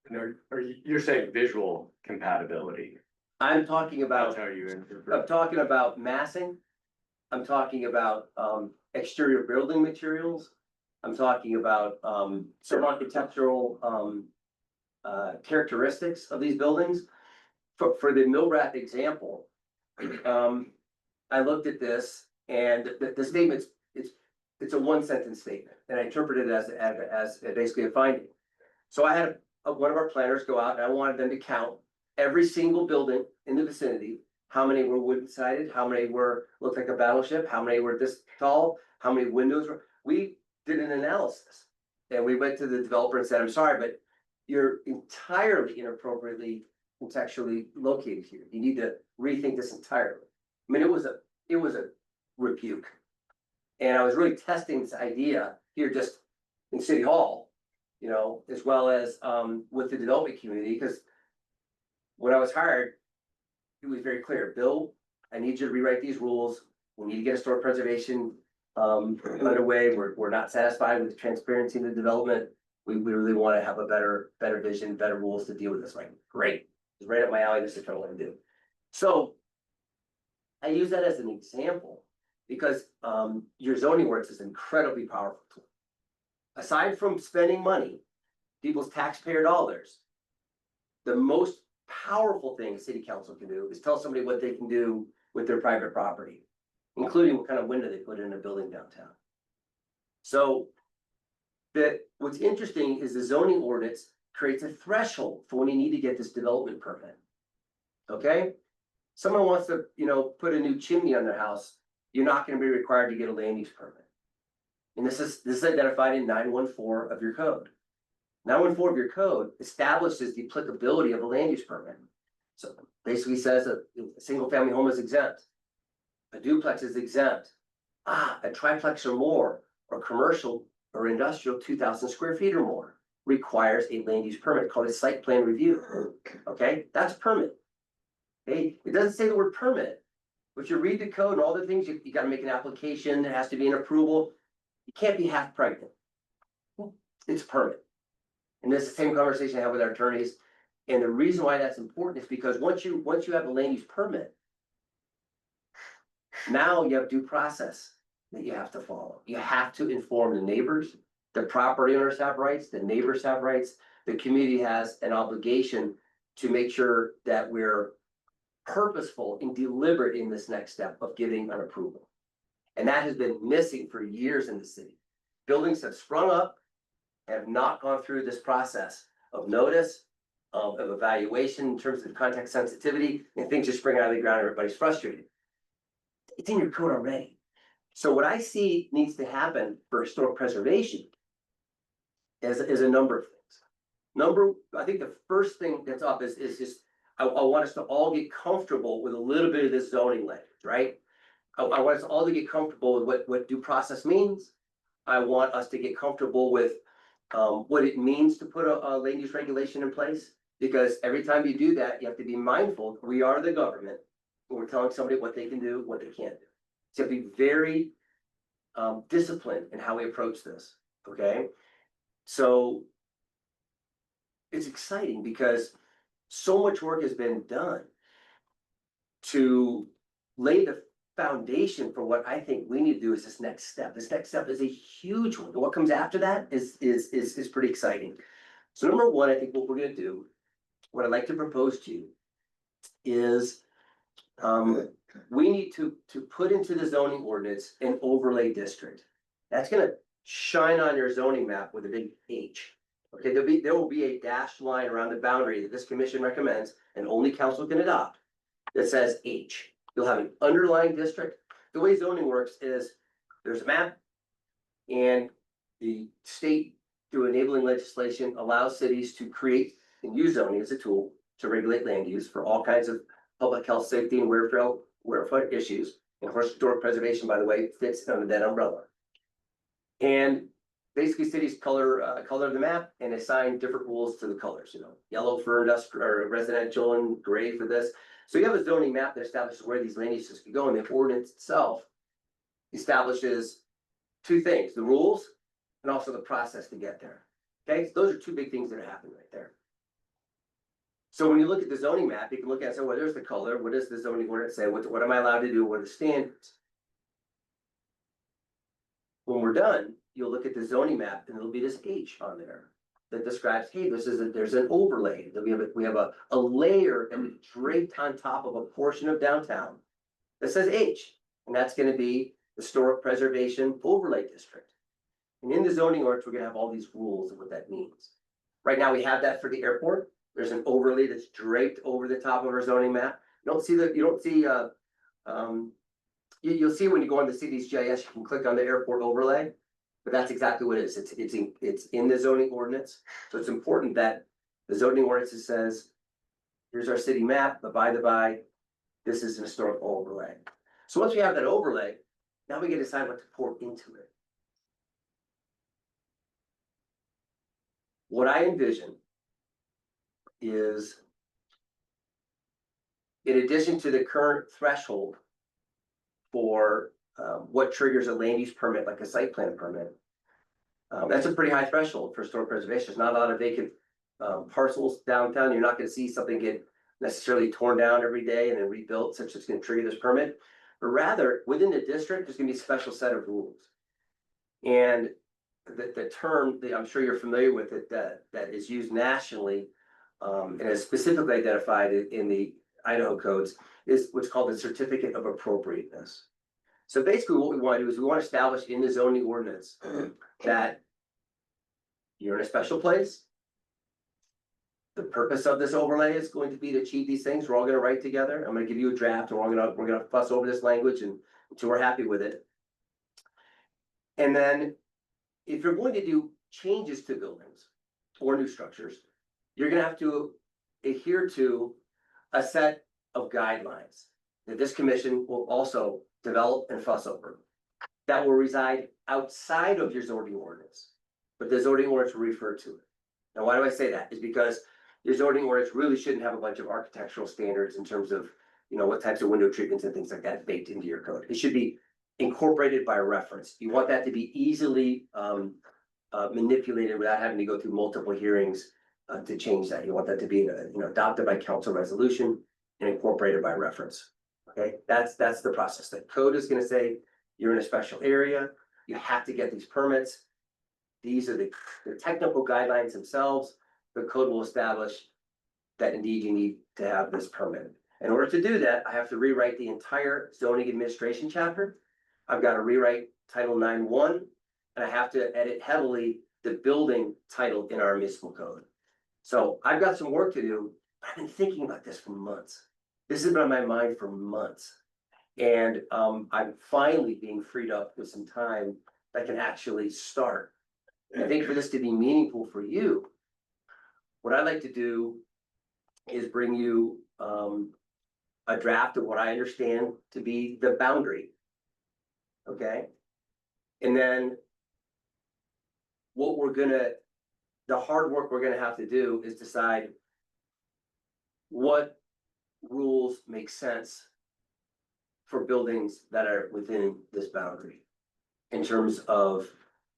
And you're saying visual compatibility? I'm talking That's about, how you interpret. I'm talking about massing. I'm talking about exterior building materials. I'm talking about some architectural characteristics of these buildings. For the Millbrass example, I looked at this and the statement's, it's a one sentence statement and I interpreted it as basically a finding. So I had one of our planners go out and I wanted them to count every single building in the vicinity. How many were wooden sided? How many looked like a battleship? How many were this tall? How many windows were? We did an analysis and we went to the developer and said, I'm sorry, but you're entirely inappropriately contextually located here. You need to rethink this entirely. I mean, it was a rebuke. And I was really testing this idea here just in City Hall, you know, as well as with the development community, because when I was hired, it was very clear, Bill, I need you to rewrite these rules. We need to get historic preservation underway. We're not satisfied with the transparency in the development. We really want to have a better vision, better rules to deal with this. Like, great, it's right up my alley. This is what I want to do. So I use that as an example because your zoning works is incredibly powerful tool. Aside from spending money, people's taxpayer dollars, the most powerful thing a city council can do is tell somebody what they can do with their private property, including what kind of window they put in a building downtown. So what's interesting is the zoning ordinance creates a threshold for when you need to get this development permit. Okay? Someone wants to, put a new chimney on their house, you're not going to be required to get a land use permit. And this is identified in 914 of your code. 914 of your code establishes the applicability of a land use permit. So basically says a single family home is exempt. A duplex is exempt. A triplex or more, or commercial or industrial 2,000 square feet or more requires a land use permit called a site plan review. Okay, that's permit. Okay, it doesn't say the word permit, but you read the code and all the things, you got to make an application, there has to be an approval. You can't be half pregnant. It's permit. And this is the same conversation I have with our attorneys. And the reason why that's important is because once you have a land use permit, now you have due process that you have to follow. You have to inform the neighbors, the property owners have rights, the neighbors have rights, the community has an obligation to make sure that we're purposeful and deliberate in this next step of giving an approval. And that has been missing for years in the city. Buildings have sprung up, have not gone through this process of notice, of evaluation in terms of context sensitivity, and things just spring out of the ground, everybody's frustrated. It's in your code already. So what I see needs to happen for historic preservation is a number of things. I think the first thing that's up is just, I want us to all get comfortable with a little bit of this zoning language, right? I want us all to get comfortable with what due process means. I want us to get comfortable with what it means to put a land use regulation in place. Because every time you do that, you have to be mindful, we are the government. We're telling somebody what they can do, what they can't do. So be very disciplined in how we approach this, okay? So it's exciting because so much work has been done to lay the foundation for what I think we need to do is this next step. This next step is a huge one. What comes after that is pretty exciting. So number one, I think what we're gonna do, what I'd like to propose to you is we need to put into the zoning ordinance an overlay district. That's gonna shine on your zoning map with a big H. Okay, there will be a dashed line around the boundary that this commission recommends and only council can adopt that says H. You'll have an underlying district. The way zoning works is there's a map and the state through enabling legislation allows cities to create and use zoning as a tool to regulate land use for all kinds of public health, safety and welfare issues. And historic preservation, by the way, fits under that umbrella. And basically cities color the map and assign different rules to the colors, you know, yellow for industrial or residential and gray for this. So you have a zoning map that establishes where these land uses can go, and the ordinance itself establishes two things, the rules and also the process to get there. Okay, so those are two big things that are happening right there. So when you look at the zoning map, you can look at it and say, well, there's the color, what does the zoning ordinance say, what am I allowed to do, what are the standards? When we're done, you'll look at the zoning map and there'll be this H on there that describes, hey, there's an overlay, that we have a layer that we draped on top of a portion of downtown that says H, and that's gonna be historic preservation overlay district. And in the zoning ordinance, we're gonna have all these rules of what that means. Right now, we have that for the airport. There's an overlay that's draped over the top of our zoning map. You'll see, you'll see when you go on the city's GIS, you can click on the airport overlay. But that's exactly what it is. It's in the zoning ordinance. So it's important that the zoning ordinance says, here's our city map, but by the by, this is an historical overlay. So once we have that overlay, now we can decide what to pour into it. What I envision is, in addition to the current threshold for what triggers a land use permit, like a site plan permit. That's a pretty high threshold for historic preservation. There's not a lot of vacant parcels downtown. You're not gonna see something get necessarily torn down every day and then rebuilt, such as gonna trigger this permit. But rather, within the district, there's gonna be a special set of rules. And the term, I'm sure you're familiar with it, that is used nationally and is specifically identified in the Idaho codes, is what's called the certificate of appropriateness. So basically what we want to do is we want to establish in the zoning ordinance that you're in a special place. The purpose of this overlay is going to be to achieve these things. We're all going to write together. I'm going to give you a draft and we're gonna fuss over this language and until we're happy with it. And then if you're going to do changes to buildings or new structures, you're going to have to adhere to a set of guidelines that this commission will also develop and fuss over that will reside outside of your zoning ordinance, but the zoning ordinance will refer to it. Now, why do I say that? Is because your zoning ordinance really shouldn't have a bunch of architectural standards in terms of, you know, what types of window treatments and things like that baked into your code. It should be incorporated by reference. You want that to be easily manipulated without having to go through multiple hearings to change that. You want that to be, adopted by council resolution and incorporated by reference. Okay, that's the process. The code is going to say you're in a special area. You have to get these permits. These are the technical guidelines themselves. The code will establish that indeed you need to have this permit. In order to do that, I have to rewrite the entire zoning administration chapter. I've got to rewrite Title 9.1, and I have to edit heavily the building title in our municipal code. So I've got some work to do, but I've been thinking about this for months. This has been on my mind for months. And I'm finally being freed up with some time that can actually start. And I think for this to be meaningful for you, what I'd like to do is bring you a draft of what I understand to be the boundary. Okay? And then what we're gonna the hard work we're gonna have to do is decide what rules make sense for buildings that are within this boundary. In terms of,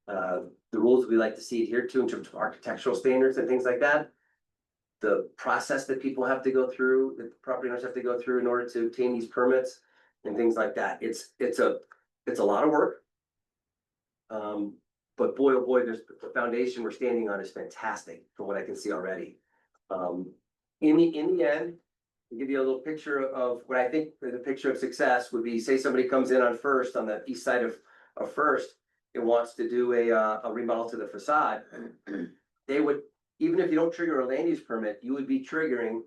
the rules we like to see adhered to in terms of architectural standards and things like that. The process that people have to go through, that the property owners have to go through in order to obtain these permits and things like that. It's a lot of work. But boy, oh boy, there's the foundation we're standing on is fantastic from what I can see already. In the end, to give you a little picture of what I think the picture of success would be, say somebody comes in on First, on the east side of First, and wants to do a remodel to the facade. They would, even if you don't trigger a land use permit, you would be triggering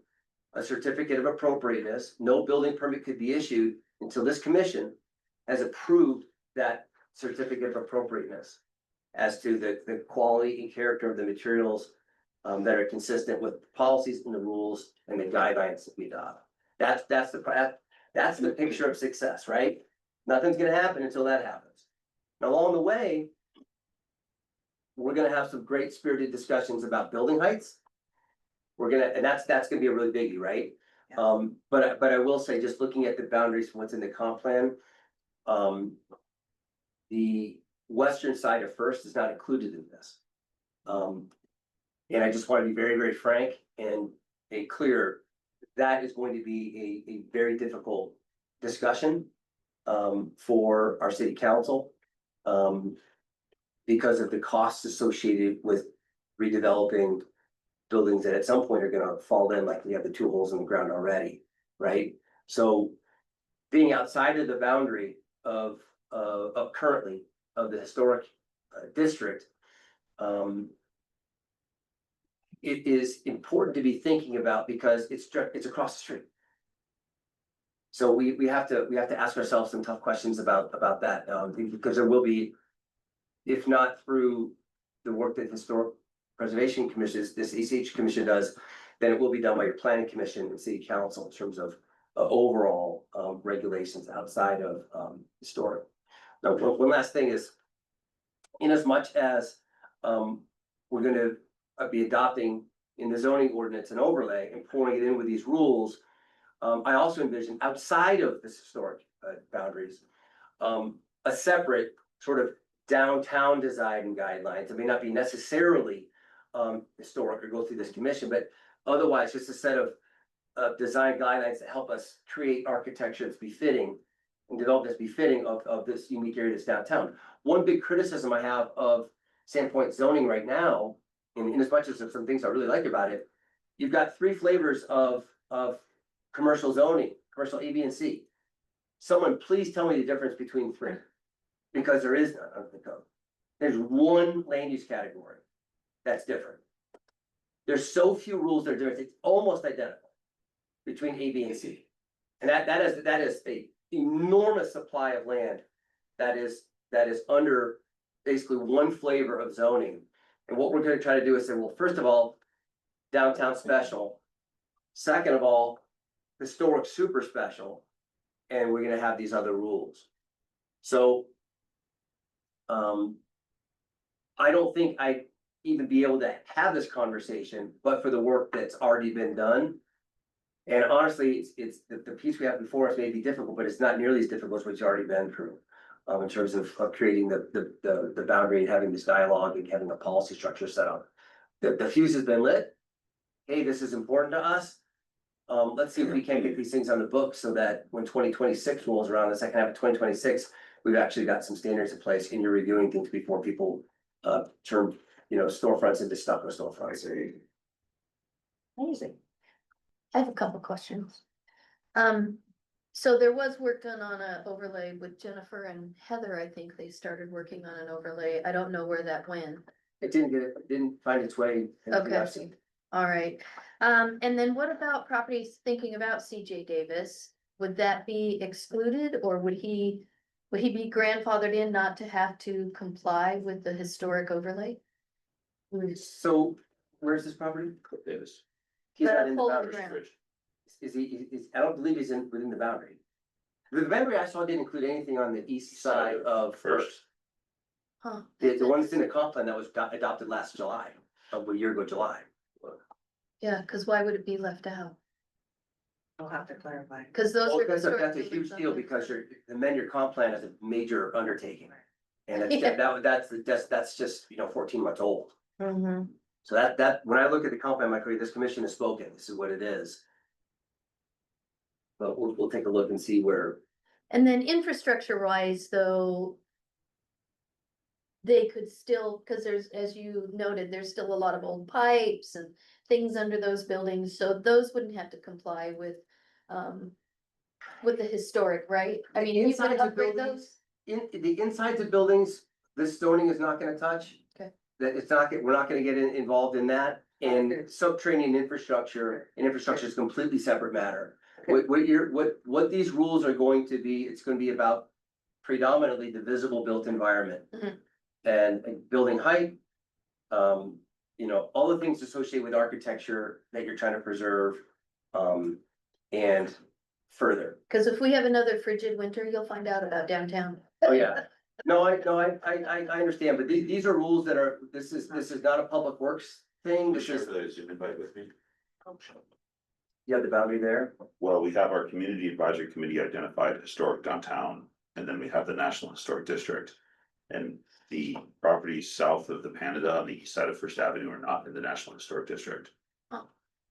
a certificate of appropriateness. No building permit could be issued until this commission has approved that certificate of appropriateness as to the quality and character of the materials that are consistent with the policies and the rules and the guidelines that we adopt. That's the picture of success, right? Nothing's gonna happen until that happens. And along the way, we're gonna have some great spirited discussions about building heights. And that's gonna be a really biggie, right? But I will say, just looking at the boundaries from what's in the comp plan, the western side of First is not included in this. And I just want to be very, very frank and clear, that is going to be a very difficult discussion for our city council. Because of the costs associated with redeveloping buildings that at some point are gonna fall in, like we have the 2 holes in the ground already, right? So being outside of the boundary of currently of the historic district, it is important to be thinking about because it's across the street. So we have to ask ourselves some tough questions about that, because there will be, if not through the work that Historic Preservation Commission, this ECH Commission does, then it will be done by your planning commission and city council in terms of overall regulations outside of historic. Now, one last thing is, in as much as we're gonna be adopting in the zoning ordinance an overlay and pouring it in with these rules, I also envision outside of this historic boundaries, a separate sort of downtown design and guidelines. It may not be necessarily historic or go through this commission, but otherwise just a set of design guidelines that help us create architecture that's befitting and develop that's befitting of this unique area that's downtown. One big criticism I have of Sandpoint zoning right now, in as much as there's some things I really like about it, you've got 3 flavors of commercial zoning, commercial A, B, and C. Someone please tell me the difference between 3, because there is none under the code. There's one land use category that's different. There's so few rules that are different, it's almost identical between A, B, and C. And that is a enormous supply of land that is under basically one flavor of zoning. And what we're gonna try to do is say, well, first of all, downtown special. Second of all, historic super special. And we're gonna have these other rules. So I don't think I'd even be able to have this conversation, but for the work that's already been done. And honestly, it's the piece we have before us may be difficult, but it's not nearly as difficult as what you've already been through. In terms of creating the boundary and having this dialogue and having a policy structure set up. The fuse has been lit. Hey, this is important to us. Let's see if we can get these things on the book so that when 2026 rolls around, the second half of 2026, we've actually got some standards in place and you're reviewing things before people turn, storefronts into stucco storefronts. Amazing. I have a couple questions. So there was work done on an overlay with Jennifer and Heather. I think they started working on an overlay. I don't know where that went. It didn't find its way. Okay. All right. And then what about properties thinking about CJ Davis? Would that be excluded or would he be grandfathered in not to have to comply with the historic overlay? So where's this property? Davis. He's The not in the hole in the boundary. ground. I don't believe he's within the boundary. The boundary I saw didn't include anything on the east side of First. Huh. The one that's in the comp plan that was adopted last July. of a year ago, July. Yeah, cause why would it be left out? I'll have to clarify. Cause those Well, are. that's historic a huge buildings on deal there. because amend your comp plan is a major undertaking. And it's, Yeah. that's just, 14 months old. Mhm. So that, when I look at the comp plan, my career, this commission has spoken, this is what it is. But we'll take a look and see where, And then infrastructure wise, though. They could still, cause there's, as you noted, there's still a lot of old pipes and things under those buildings, so those wouldn't have to comply with. With the historic, right? I mean, you could insides of upgrade buildings, those. the insides of buildings, this zoning is not gonna touch. Okay. That it's not, we're not gonna get involved in that, and Okay. subterranean infrastructure, and infrastructure is a completely separate matter. Okay. What these rules are going to be, it's gonna be about predominantly the visible built environment. Mhm. And building height. All the things associated with architecture that you're trying to preserve, and further. Cause if we have another frigid winter, you'll find out about downtown. Oh, yeah. No, I understand, but these are rules that are, this is not a public works thing, this Share is, the Zoom invite with me. you have the boundary there. Well, we have our community advisory committee identified historic downtown, and then we have the National Historic District. And the properties south of the Canada on the east side of First Avenue are not in the National Historic District.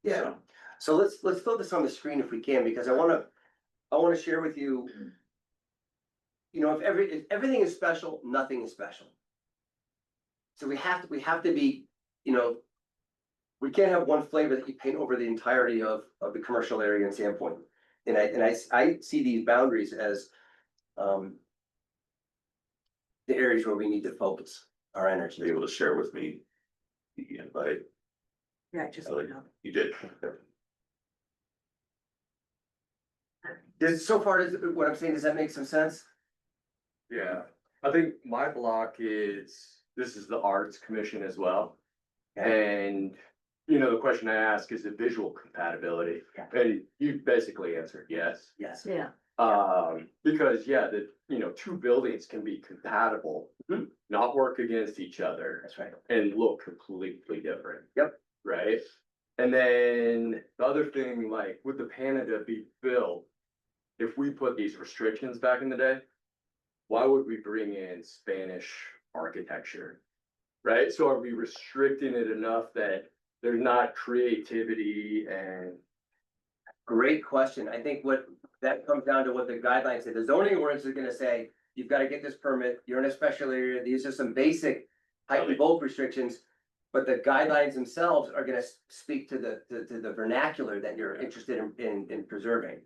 Yeah, so let's throw this on the screen if we can, because I wanna share with you. If everything is special, nothing is special. So we have to be, we can't have one flavor that you paint over the entirety of the commercial area in Sandpoint. And I see these boundaries as, the areas where we need to focus our energy. Be able to share with me the invite. Yeah, just. You did. So far, what I'm saying, does that make some sense? Yeah, I think my block this is the Arts Commission as well. And, the question I ask is the visual compatibility, and you basically answered yes. Yes. Yeah, Because, two buildings can be compatible, Mhm. not work against each other. That's right. And look completely different. Yep. Right? And then the other thing, like, would the Canada be built? If we put these restrictions back in the day, why would we bring in Spanish architecture? Right? So are we restricting it enough that there's not creativity and? Great question. I think what that comes down to what the guidelines say. The zoning ordinance is gonna say, you've gotta get this permit, you're in a special area, these are some basic height and bulk restrictions. But the guidelines themselves are gonna speak to the vernacular that you're interested in preserving.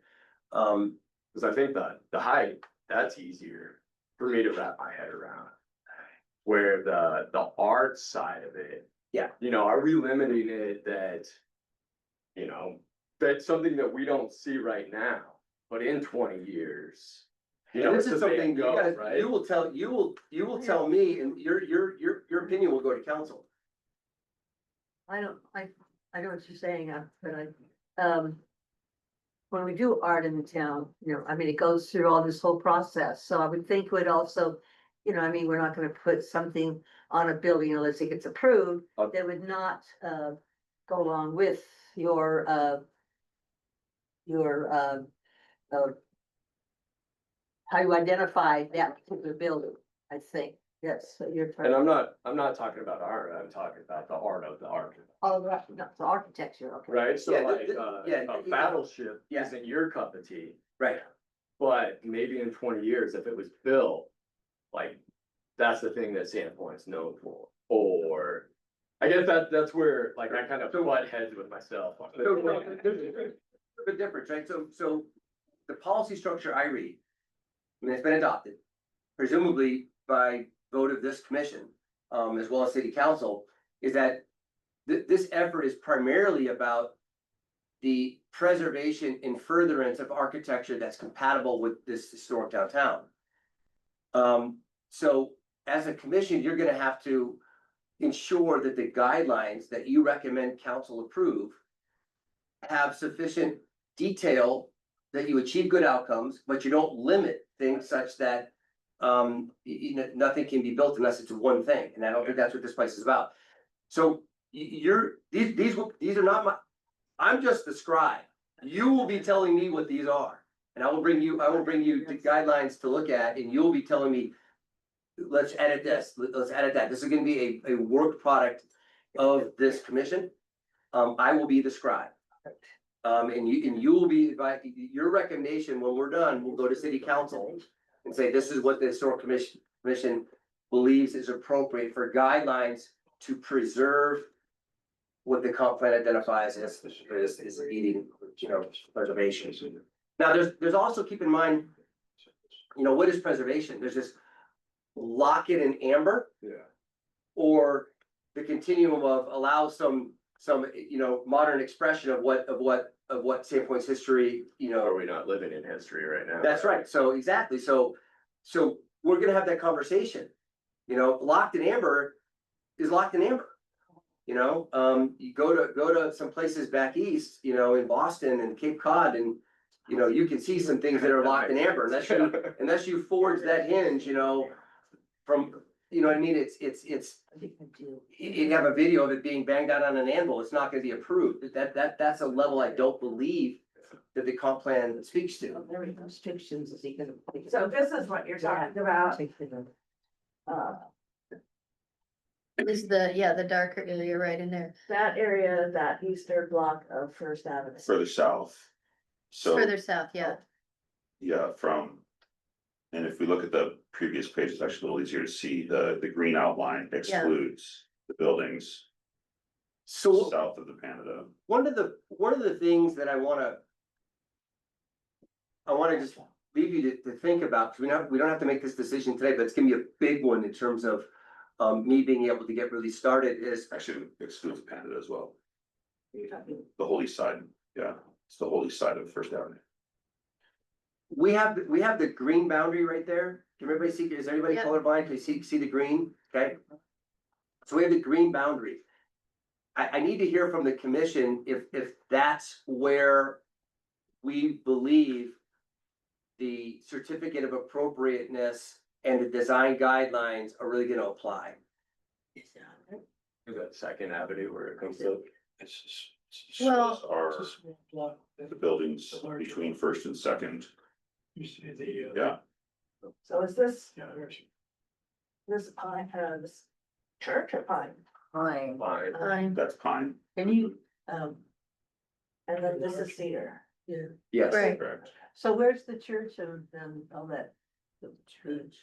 Cause I think that the height, that's easier for me to wrap my head around. Where the art side of it. Yeah. Are we limiting it that? That's something that we don't see right now, but in 20 years. And this it's is a big something you go, guys, right? you will tell me, and your opinion will go to council. I know what you're saying, but when we do art in the town, it goes through all this whole process, so I would think it would also, we're not gonna put something on a building unless it gets approved, that would not, go along with your, how you identify that particular building, I think, yes, so you're trying. And I'm not talking about art, I'm talking about the art of the art. Oh, right, no, the architecture, okay. Right, so Yeah, like, yeah, a battleship yeah. isn't your cup of tea, Right. but maybe in 20 years, if it was built. Like, that's the thing that Sandpoint's known for, or. I guess that's where, like, I kind of butt heads with myself. There's a difference, right? So the policy structure I read, and it's been adopted, presumably by vote of this commission, as well as city council, is that this effort is primarily about the preservation and furtherance of architecture that's compatible with this historic downtown. So as a commission, you're gonna have to ensure that the guidelines that you recommend council approve have sufficient detail that you achieve good outcomes, but you don't limit things such that nothing can be built unless it's one thing, and I don't think that's what this place is about. So these are not my, I'm just the scribe. You will be telling me what these are. And I will bring you the guidelines to look at, and you'll be telling me, let's edit this, let's edit that. This is gonna be a work product of this commission. I will be the scribe. And you will be, your recommendation, when we're done, we'll go to city council and say, this is what the historic commission believes is appropriate for guidelines to preserve what the comp plan identifies as eating, preservation. Now, there's also, keep in mind, what is preservation? There's this lock it in amber. Yeah. Or the continuum of allow some, modern expression of what Sandpoint's history, Are we not living in history right now? that's right. So exactly. So we're gonna have that conversation. Locked in amber is locked in amber. You go to some places back east, in Boston and Cape Cod, and you can see some things that are locked in amber unless you forge that hinge, from, what I mean? I think I do. You have a video of it being banged out on an anvil, it's not gonna be approved. That's a level I don't believe that the comp plan speaks to. Well, there are restrictions, is he gonna? So this is what you're talking about. Is the darker area right in there, That area, that eastern block of First Avenue. Further south. So, further south, yeah. yeah, and if we look at the previous page, it's actually a little easier to see the green outline excludes the buildings So south of the Canada. one of the things that I wanna just leave you to think about, because we don't have to make this decision today, but it's gonna be a big one in terms of me being able to get really started is, Actually excludes Canada as well. The whole east side, yeah, it's the whole east side of First Avenue. we have the green boundary right there. Can everybody see, is everybody Yep. colorblind? Can you see the green? Okay. So we have the green boundary. I need to hear from the commission if that's where we believe the certificate of appropriateness and the design guidelines are really gonna apply. Is that Second Avenue where it comes to? Well- Are It's a small block. the buildings between First and Second, You see the, yeah, So is this, yeah, there's. pine, this church or pine? Fine. Fine. that's Pine, Can you, And then this is cedar. yeah, Yes. Right. correct. so where's the church and all that? The church.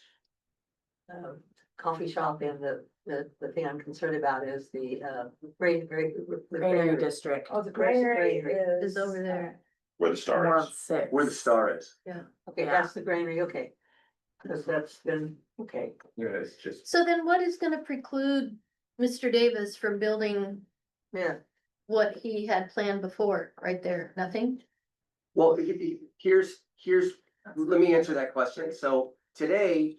Coffee shop and the thing I'm concerned about is the Granary district. Oh, the granary Is over there. Where the star is. Six. Where the star is. Okay, that's the granary, okay. Cause that's been, okay. Yeah, it's just. So then what is gonna preclude Mr. Davis from building Yeah, what he had planned before, right there, nothing? Well, here's, let me answer that question. So today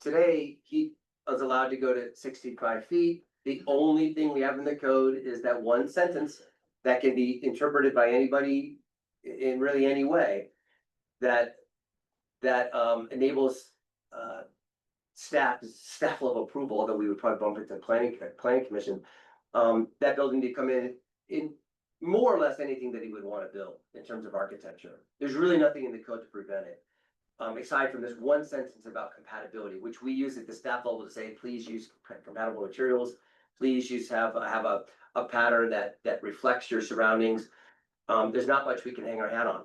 he is allowed to go to 65 feet. The only thing we have in the code is that one sentence that can be interpreted by anybody in really any way that enables staff level approval, although we would probably bump it to planning commission. That building to come in more or less anything that he would want to build in terms of architecture. There's really nothing in the code to prevent it. Aside from this one sentence about compatibility, which we use at the staff level to say, please use compatible materials. Please have a pattern that reflects your surroundings. There's not much we can hang our hat on.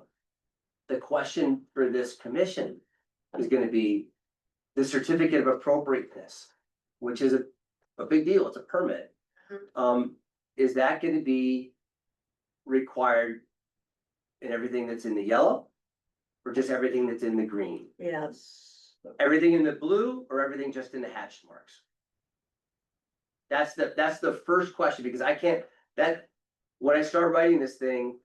The question for this commission is gonna be the certificate of appropriateness, which is a big deal. It's a permit. Is that gonna be required in everything that's in the yellow? Or just everything that's in the green? yes. Everything in the blue or everything just in the hatch marks? That's the first question, because I can't, when I start writing this thing,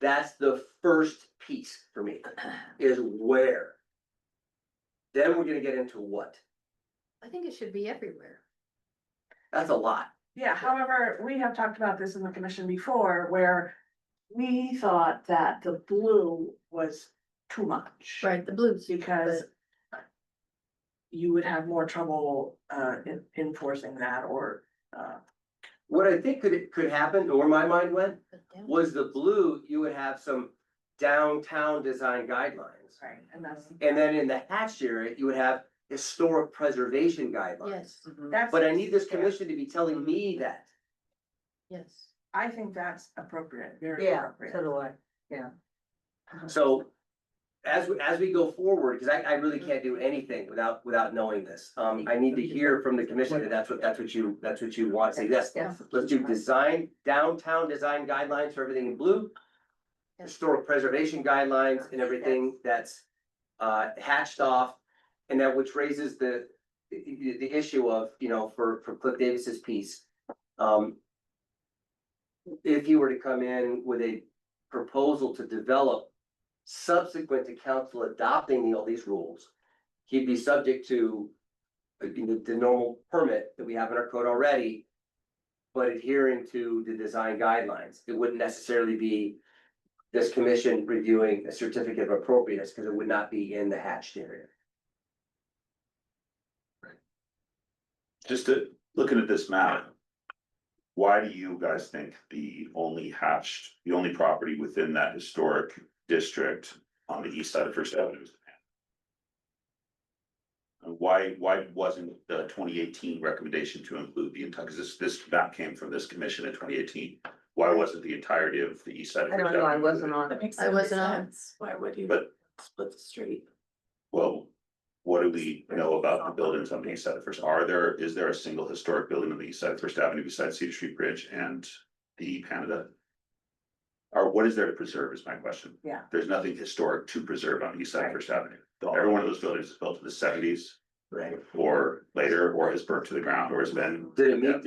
that's the first piece for me, is where. Then we're gonna get into what? I think it should be everywhere. That's a lot. Yeah, however, we have talked about this in the commission before, where we thought that the blue was too much. Right, the blues. Because you would have more trouble enforcing that or what I think could happen, or where my mind went, was the blue, you would have some downtown design guidelines. Right, and that's. And then in the hatched area, you would have historic preservation guidelines. Yes, That's. But I need this commission to be telling me that. yes. I think that's appropriate, very Yeah, appropriate. so do I, yeah. So as we go forward, because I really can't do anything without knowing this. I need to hear from the commission that that's what you want. Say, yes, Yes. let's do downtown design guidelines for everything in blue. Historic preservation guidelines and everything that's hatched off. And that which raises the issue of, for Cliff Davis's piece. If he were to come in with a proposal to develop subsequent to council adopting all these rules, he'd be subject to the normal permit that we have in our code already, but adhering to the design guidelines. It wouldn't necessarily be this commission reviewing a certificate of appropriateness because it would not be in the hatched area. Just looking at this map. Why do you guys think the only property within that historic district on the east side of First Avenue is the Pan? Why wasn't the 2018 recommendation to include the entire, because this map came from this commission in 2018. Why wasn't the entirety of the east side of I First don't know, I Avenue wasn't included? on it. makes I wasn't on. Why would you But, split the street? well, what do we know about the buildings on the east side of First? Is there a single historic building on the east side of First Avenue besides Cedar Street Bridge and the Canada? Or what is there to preserve is my question. Yeah. There's nothing historic to preserve on the east side of Right. First Avenue. Every one of those buildings is built in the 70s Right. or later, or has burnt to the ground, or has been. Did it meet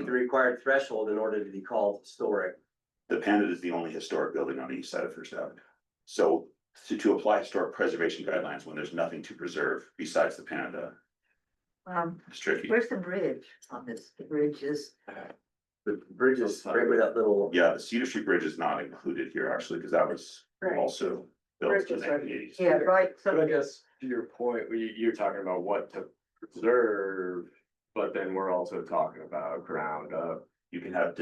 the required threshold in order to be called historic? The Pandit is the only historic building on the east side of First Avenue. So to apply historic preservation guidelines when there's nothing to preserve besides the Pandit, it's tricky. Where's the bridge on this? The bridge is, The bridge is right where that little. Yeah, the Cedar Street Bridge is not included here actually, because that was Right. also built in the 1980s. yeah, right, But I so, guess to your point, you're talking about what to preserve, but then we're also talking about ground up. You can have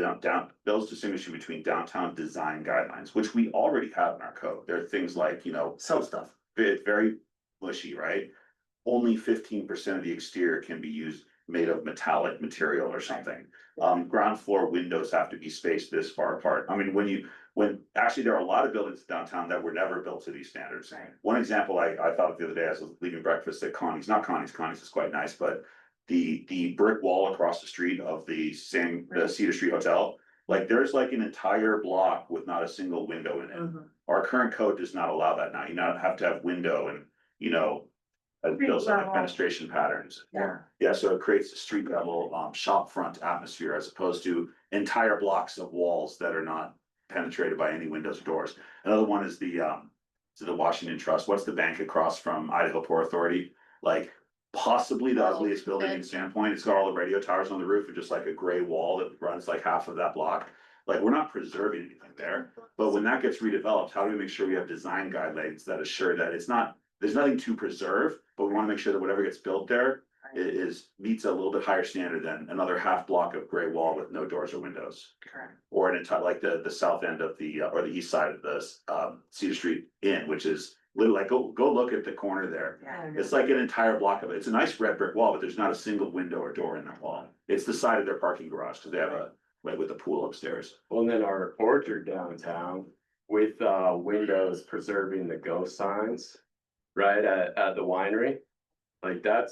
Bill's distinguishing between downtown design guidelines, which we already have in our code. There are things like, Some stuff. it's very mushy, right? Only 15% of the exterior can be made of metallic material or something. Ground floor windows have to be spaced this far apart. I mean, actually, there are a lot of buildings downtown that were never built to these standards. Right. One example I thought of the other day, as I was leaving breakfast at Connie's is quite nice, but the brick wall across the street of the Cedar Street Hotel, like there's like an entire block with not a single window in it. mhm. Our current code does not allow that now. You not have to have window and, those level. administration patterns. Yeah. Yeah, so it creates a street level shop front atmosphere as opposed to entire blocks of walls that are not penetrated by any windows or doors. Another one is the Washington Trust. What's the bank across from Idaho Port Authority? Like possibly the ugliest building in Sandpoint. It's got all the radio towers on the roof and just like a gray wall that runs like half of that block. Like we're not preserving anything there, but when that gets redeveloped, how do we make sure we have design guidelines that assure that there's nothing to preserve, but we want to make sure that whatever gets built there meets a little bit higher standard than another half block of gray wall with no doors or windows. Correct. Or an entire, like the south end of or the east side of the Cedar Street Inn, which is literally like, go look at the corner there. Yeah. It's like an entire block of it. It's a nice red brick wall, but there's not a single window or door in that wall. It's the side of their parking garage, because they have with a pool upstairs. Well, and then our orchard downtown with windows preserving the ghost signs, right, at the winery. Like that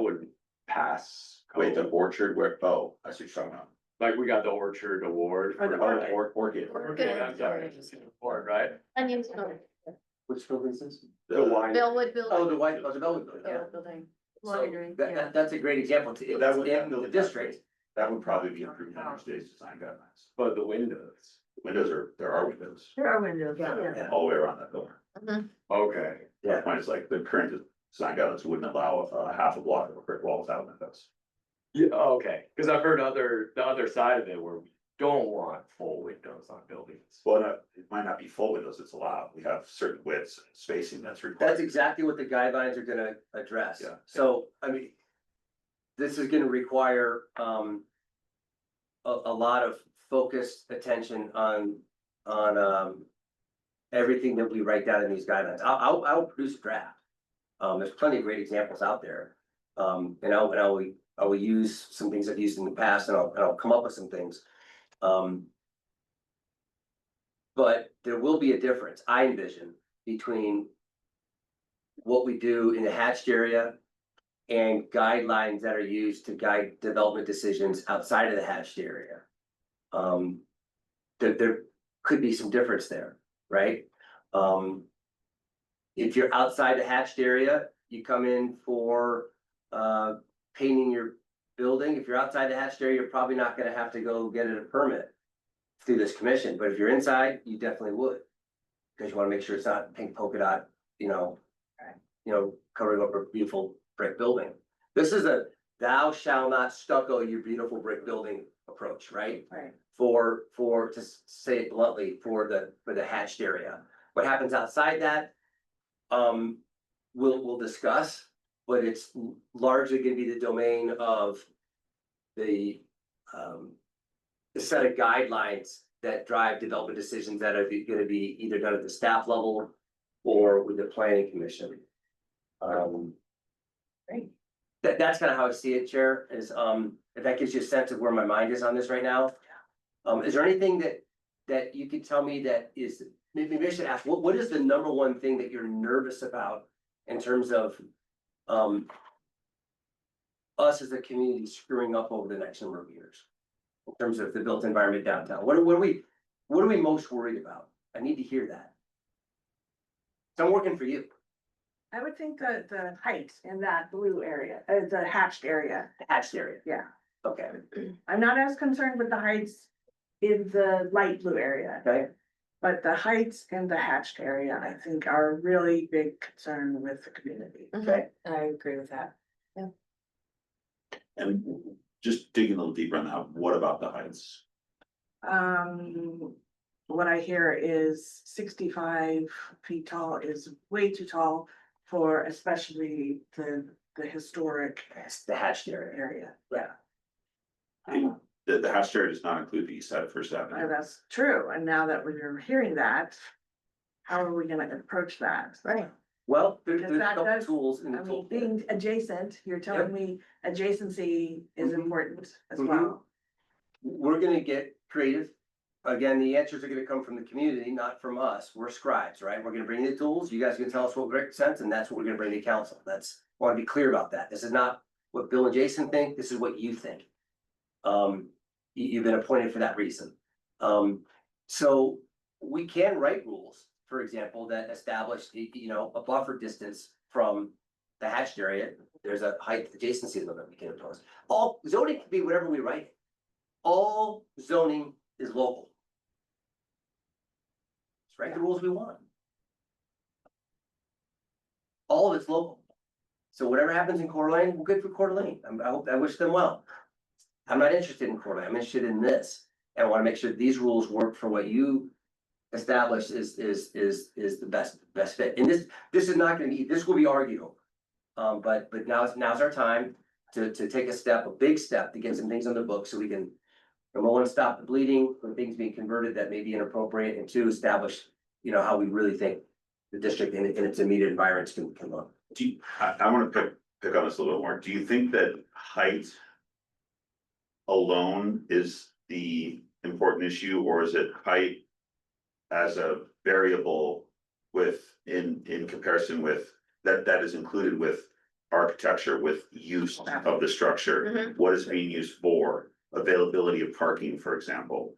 would pass. Wait, the code. orchard I see what you're talking about. Like we got the orchard award. Or the for- Orchid. Orchid, I'm sorry, award, right? Onions, no. Which building is this? The wine. Bellwood Oh, building. the white, the Bellwood building, yeah. Building. So Winery, that- yeah. that's a great example. It's That would- in the district. That would probably be improved under today's design guidelines. But the windows, There are windows There are windows, Yeah. yeah. all the way around that building. okay, The point is like the current design guidelines wouldn't allow half a block of a brick wall without windows. yeah, okay, cause I've heard the other side of it where we don't want full windows on buildings. Well, it might not be full windows, it's allowed. We have certain widths and spacing that's required. That's exactly what the guidelines are gonna address. Yeah. So, I mean, this is gonna require, a lot of focused attention on everything that we write down in these guidelines. I'll produce a draft. There's plenty of great examples out there. And I will use some things I've used in the past, and I'll come up with some things. But there will be a difference, I envision, between what we do in the hatched area and guidelines that are used to guide development decisions outside of the hatched area. There could be some difference there, right? If you're outside the hatched area, you come in for painting your building. If you're outside the hatched area, you're probably not gonna have to go get a permit through this commission, but if you're inside, you definitely would. Because you wanna make sure it's not pink polka dot, covering up a beautiful brick building. This is a thou shall not stucco your beautiful brick building approach, right? Right. For, to say it bluntly, for the hatched area. What happens outside that, we'll discuss, but it's largely gonna be the domain of the set of guidelines that drive development decisions that are gonna be either done at the staff level or with the planning commission. Great. That's kind of how I see it, Chair, is, if that gives you a sense of where my mind is on this right now. Is there anything that you could tell me that is, maybe I should ask, what is the number one thing that you're nervous about in terms of us as a community screwing up over the next number of years? In terms of the built environment downtown, what are we most worried about? I need to hear that. So I'm working for you. I would think that the height in that blue area, the hatched area, The hatched area. yeah. Okay, I'm not as concerned with the heights in the light blue area. okay, But the heights in the hatched area, I think, are a really big concern with the community. okay. I agree with that. And just digging a little deeper on that, what about the heights? What I hear is 65 feet tall is way too tall for especially the historic That's the hatched area. area. Yeah. The hatched area does not include the east side of First Avenue. That's true, and now that we're hearing that, how are we gonna approach that? Right. Well, there's Because a that couple does- tools in the I mean, tool. being adjacent, you're telling me adjacency is Mhm. important as Mhm. well. We're gonna get creative. Again, the answers are gonna come from the community, not from us. We're scribes, right? We're gonna bring you the tools. You guys can tell us what makes sense, and that's what we're gonna bring to council. That's, I wanna be clear about that. This is not what Bill and Jason think. This is what you think. You've been appointed for that reason. So we can write rules, for example, that establish, a buffer distance from the hatched area. There's a height adjacency limit we can impose. All zoning can be whatever we write. All zoning is local. Let's write the rules we want. All of it's local. So whatever happens in Coeur d'Alene, good for Coeur d'Alene. I wish them well. I'm not interested in Coeur d'Alene. I'm interested in this. And I want to make sure these rules work for what you established is the best fit. And this is not gonna be, this will be arguable. But now's our time to take a big step to get some things on the book so we can, number one, stop the bleeding from things being converted that may be inappropriate, and two, establish, how we really think the district and its immediate environments can look. I wanna pick on this a little bit more. Do you think that height alone is the important issue, or is it height as a variable in comparison with that is included with architecture, with use of the structure? Mhm. What is being used for, availability of parking, for example?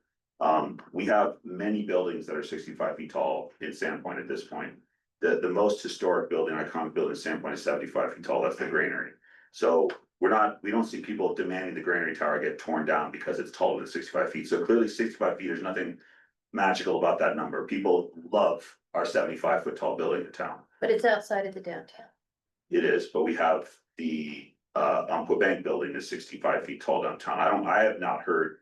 We have many buildings that are 65 feet tall in Sandpoint at this point. The most historic building, iconic building in Sandpoint is 75 feet tall. That's the granary. So we don't see people demanding the granary tower get torn down because it's taller than 65 feet. So clearly 65 feet, there's nothing magical about that number. People love our 75-foot tall building in town. But it's outside of the downtown. It is, but we have the Umpqua Bank building is 65 feet tall downtown. I have not heard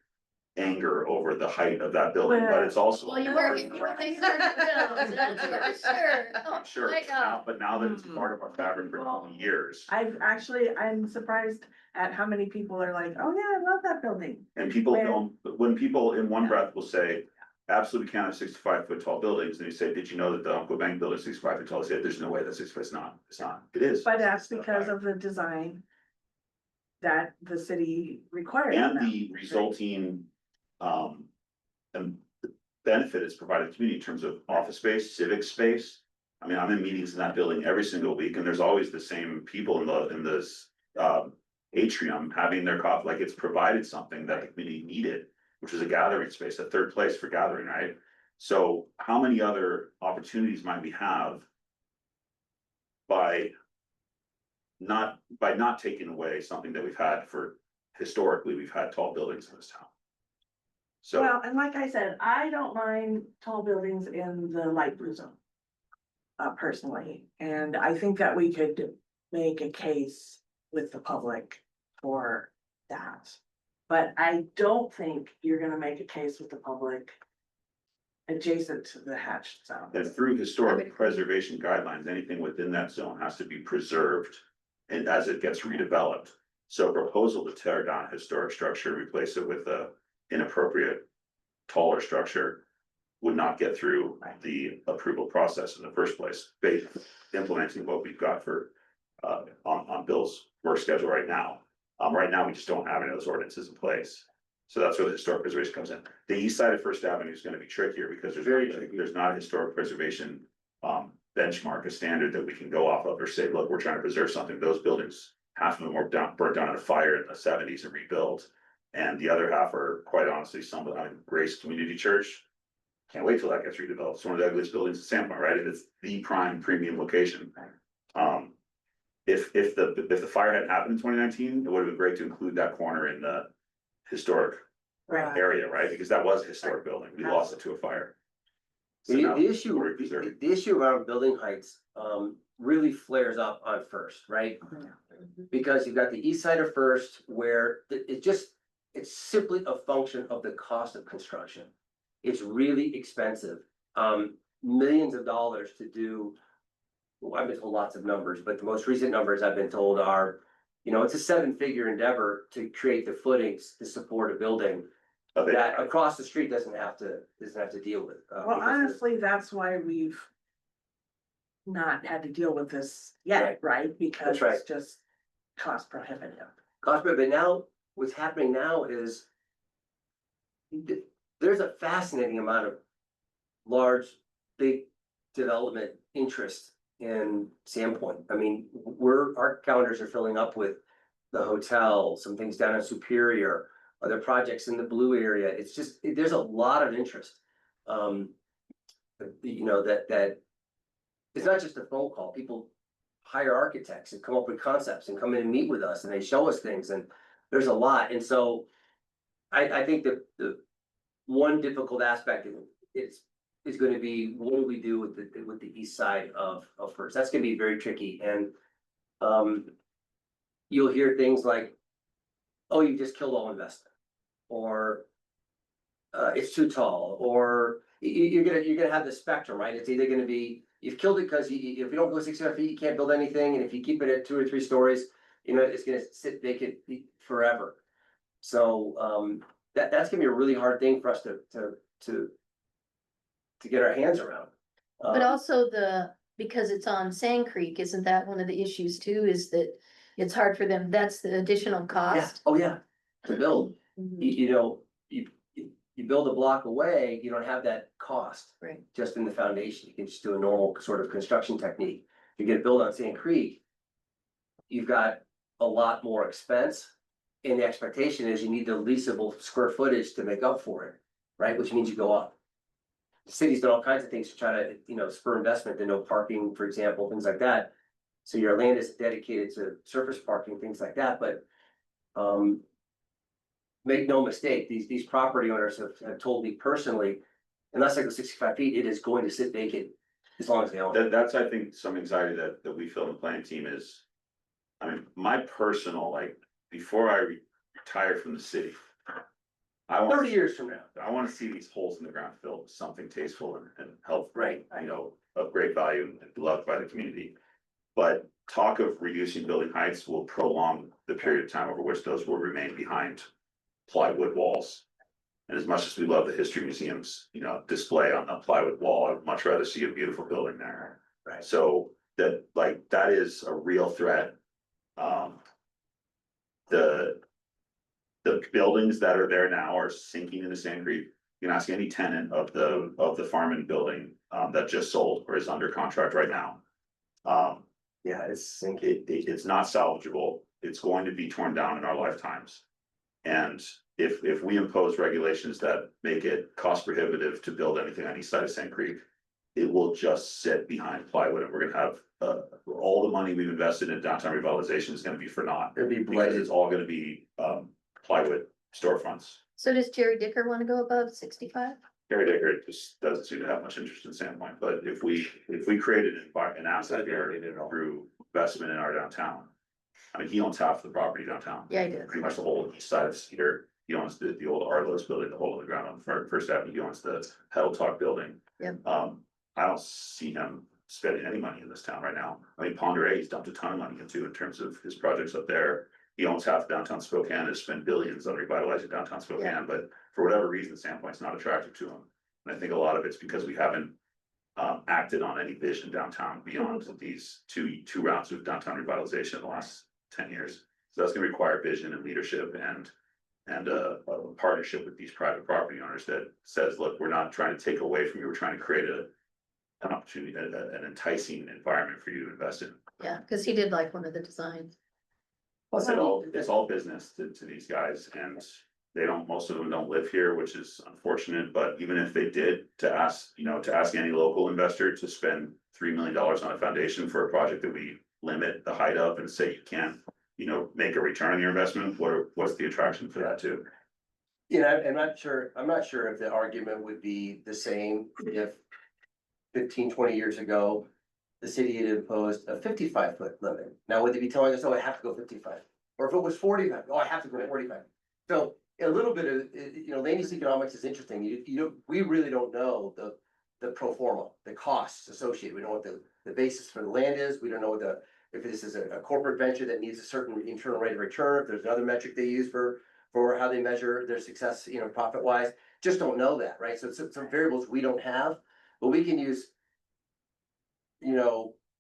anger over the height of that building, but it's also. Well, you were here when they started to build, that's for sure. Oh, I'm sure, my God. but now that it's part of our fabric for 20 years, I'm surprised at how many people are like, oh yeah, I love that building. and people When- don't, when people in one Yeah. breath will say, absolutely can't have 65-foot tall buildings, and you say, did you know that the Uncle Bank building is 65 feet tall? I said, there's no way that's 65, it's not, it is. But that's because of the design that the city requires. And now. the resulting, and the benefit it's provided to the community in terms of office space, civic space. I mean, I'm in meetings in that building every single week, and there's always the same people in this, atrium having their coffee, like it's provided something that the community needed, which was a gathering space, a third place for gathering, right? So how many other opportunities might we have by not taking away something that we've had for, historically, we've had tall buildings in this town. So, Well, and like I said, I don't mind tall buildings in the light blue zone. Personally, and I think that we could make a case with the public for that. But I don't think you're gonna make a case with the public adjacent to the hatched zone. and through historic preservation guidelines, anything within that zone has to be preserved. And as it gets redeveloped, so a proposal to tear down a historic structure, replace it with a inappropriate taller structure. Would not get through the approval process in the first place, based implementing what we've got for, on Bill's work schedule right now. Right now, we just don't have any of those ordinances in place. So that's where the historic preservation comes in. The east side of First Avenue is gonna be trickier because there's not a historic preservation, benchmark, a standard that we can go off of or say, look, we're trying to preserve something. Those buildings, half of them were burnt down in a fire in the 70s and rebuilt. And the other half are, quite honestly, some of them, Grace Community Church. Can't wait till that gets redeveloped. It's one of the ugliest buildings in Sandpoint, right? And it's the prime premium location. If the fire hadn't happened in 2019, it would have been great to include that corner in the historic Right. area, right? Because that was a historic building. We lost it to a fire. So The, now the issue, we're preserving. the issue around building heights, really flares up on First, right? Because you've got the east side of First where it's simply a function of the cost of construction. It's really expensive, millions of dollars to do. Well, I've been told lots of numbers, but the most recent numbers I've been told are, it's a 7-figure endeavor to create the footings to support a building that across the street doesn't have to deal with. Well, honestly, that's why we've not had to deal with this yet, right? Because That's right. it's just cost prohibitive. But now, what's happening now is there's a fascinating amount of large, big development interest in Sandpoint. I mean, our calendars are filling up with the hotel, some things down in Superior, other projects in the blue area. It's just, there's a lot of interest. That it's not just a phone call. People hire architects and come up with concepts and come in and meet with us and they show us things, and there's a lot. And so I think that the one difficult aspect is going to be, what do we do with the east side of First? That's gonna be very tricky. And you'll hear things like, oh, you just killed all investment, or it's too tall, or you're gonna have the spectrum, right? It's either gonna be, you've killed it because if you don't go 600 feet, you can't build anything, and if you keep it at 2 or 3 stories, it's gonna sit vacant forever. So that's gonna be a really hard thing for us to get our hands around. But also because it's on Sand Creek, isn't that one of the issues too, is that it's hard for them, that's the additional Yeah, cost? oh yeah, to build, Mhm. you build a block away, you don't have that cost. Right. Just in the foundation, you can just do a normal sort of construction technique. If you get it built on Sand Creek, you've got a lot more expense. And the expectation is you need the leasable square footage to make up for it, right? Which means you go up. The city's done all kinds of things to try to, spur investment, no parking, for example, things like that. So your land is dedicated to surface parking, things like that, but make no mistake, these property owners have told me personally, unless I go 65 feet, it is going to sit vacant as long as they own it. That's, I think, some anxiety that we feel in the planning team is, I mean, my personal, like, before I retired from the city, I want, 30 years from now. I wanna see these holes in the ground filled with something tasteful and helpful. Right. You know, of great value and beloved by the community. But talk of reducing building heights will prolong the period of time over which those will remain behind plywood walls. And as much as we love the history museums, you know, display on a plywood wall, I'd much rather see a beautiful building there. Right. So that, like, that is a real threat. The buildings that are there now are sinking into Sand Creek. You can ask any tenant of the farming building, that just sold or is under contract right now. Yeah, it's sinking. It's not salvageable. It's going to be torn down in our lifetimes. And if we impose regulations that make it cost prohibitive to build anything on east side of Sand Creek, it will just sit behind plywood, and we're gonna have, all the money we've invested in downtown revitalization is gonna be for naught. It'd be Because blighted. it's all gonna be, plywood storefronts. So does Jerry Dicker wanna go above 65? Gary Dicker just doesn't seem to have much interest in Sandpoint, but if we created an asset here through investment in our downtown. I mean, he owns half the property downtown. Yeah, he does. Pretty much the whole east side of Cedar. He owns the old Arlo's building, the hole in the ground on First Avenue. He owns the Pedal Talk building. Yep. I don't see him spending any money in this town right now. I mean, Ponderay, he's dumped a ton of money into in terms of his projects up there. He owns half downtown Spokane, has spent billions on revitalizing downtown Spokane, but for whatever reason, Sandpoint's not attractive to him. And I think a lot of it's because we haven't acted on any vision downtown beyond these two rounds of downtown revitalization in the last 10 years. So that's gonna require vision and leadership and a partnership with these private property owners that says, look, we're not trying to take away from you, we're trying to create an opportunity, an enticing environment for you to invest in. Yeah, cause he did like one of the designs. Plus, it's all business to these guys, and most of them don't live here, which is unfortunate, but even if they did, to ask any local investor to spend $3 million on a foundation for a project that we limit the height of and say you can't, make a return on your investment, what's the attraction for that too? You know, I'm not sure if the argument would be the same if 15, 20 years ago, the city had imposed a 55-foot limit. Now, would they be telling us, oh, I have to go 55? Or if it was 45, oh, I have to go 45. So a little bit of, land use economics is interesting. We really don't know the pro forma, the costs associated. We don't know what the basis for the land is. We don't know if this is a corporate venture that needs a certain internal rate of return, if there's another metric they use for how they measure their success, profit wise. Just don't know that, right? So it's some variables we don't have, but we can use,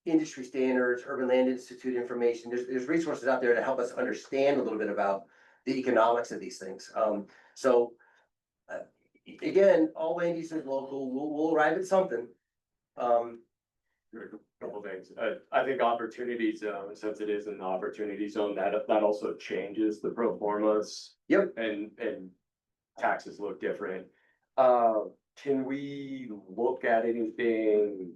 industry standards, Urban Land Institute information. There's resources out there to help us understand a little bit about the economics of these things. Again, all land use is local. We'll arrive at something. Couple things. I think opportunity zone, since it is an opportunity zone, that also changes the pro formas. Yep. And taxes look different. Can we look at anything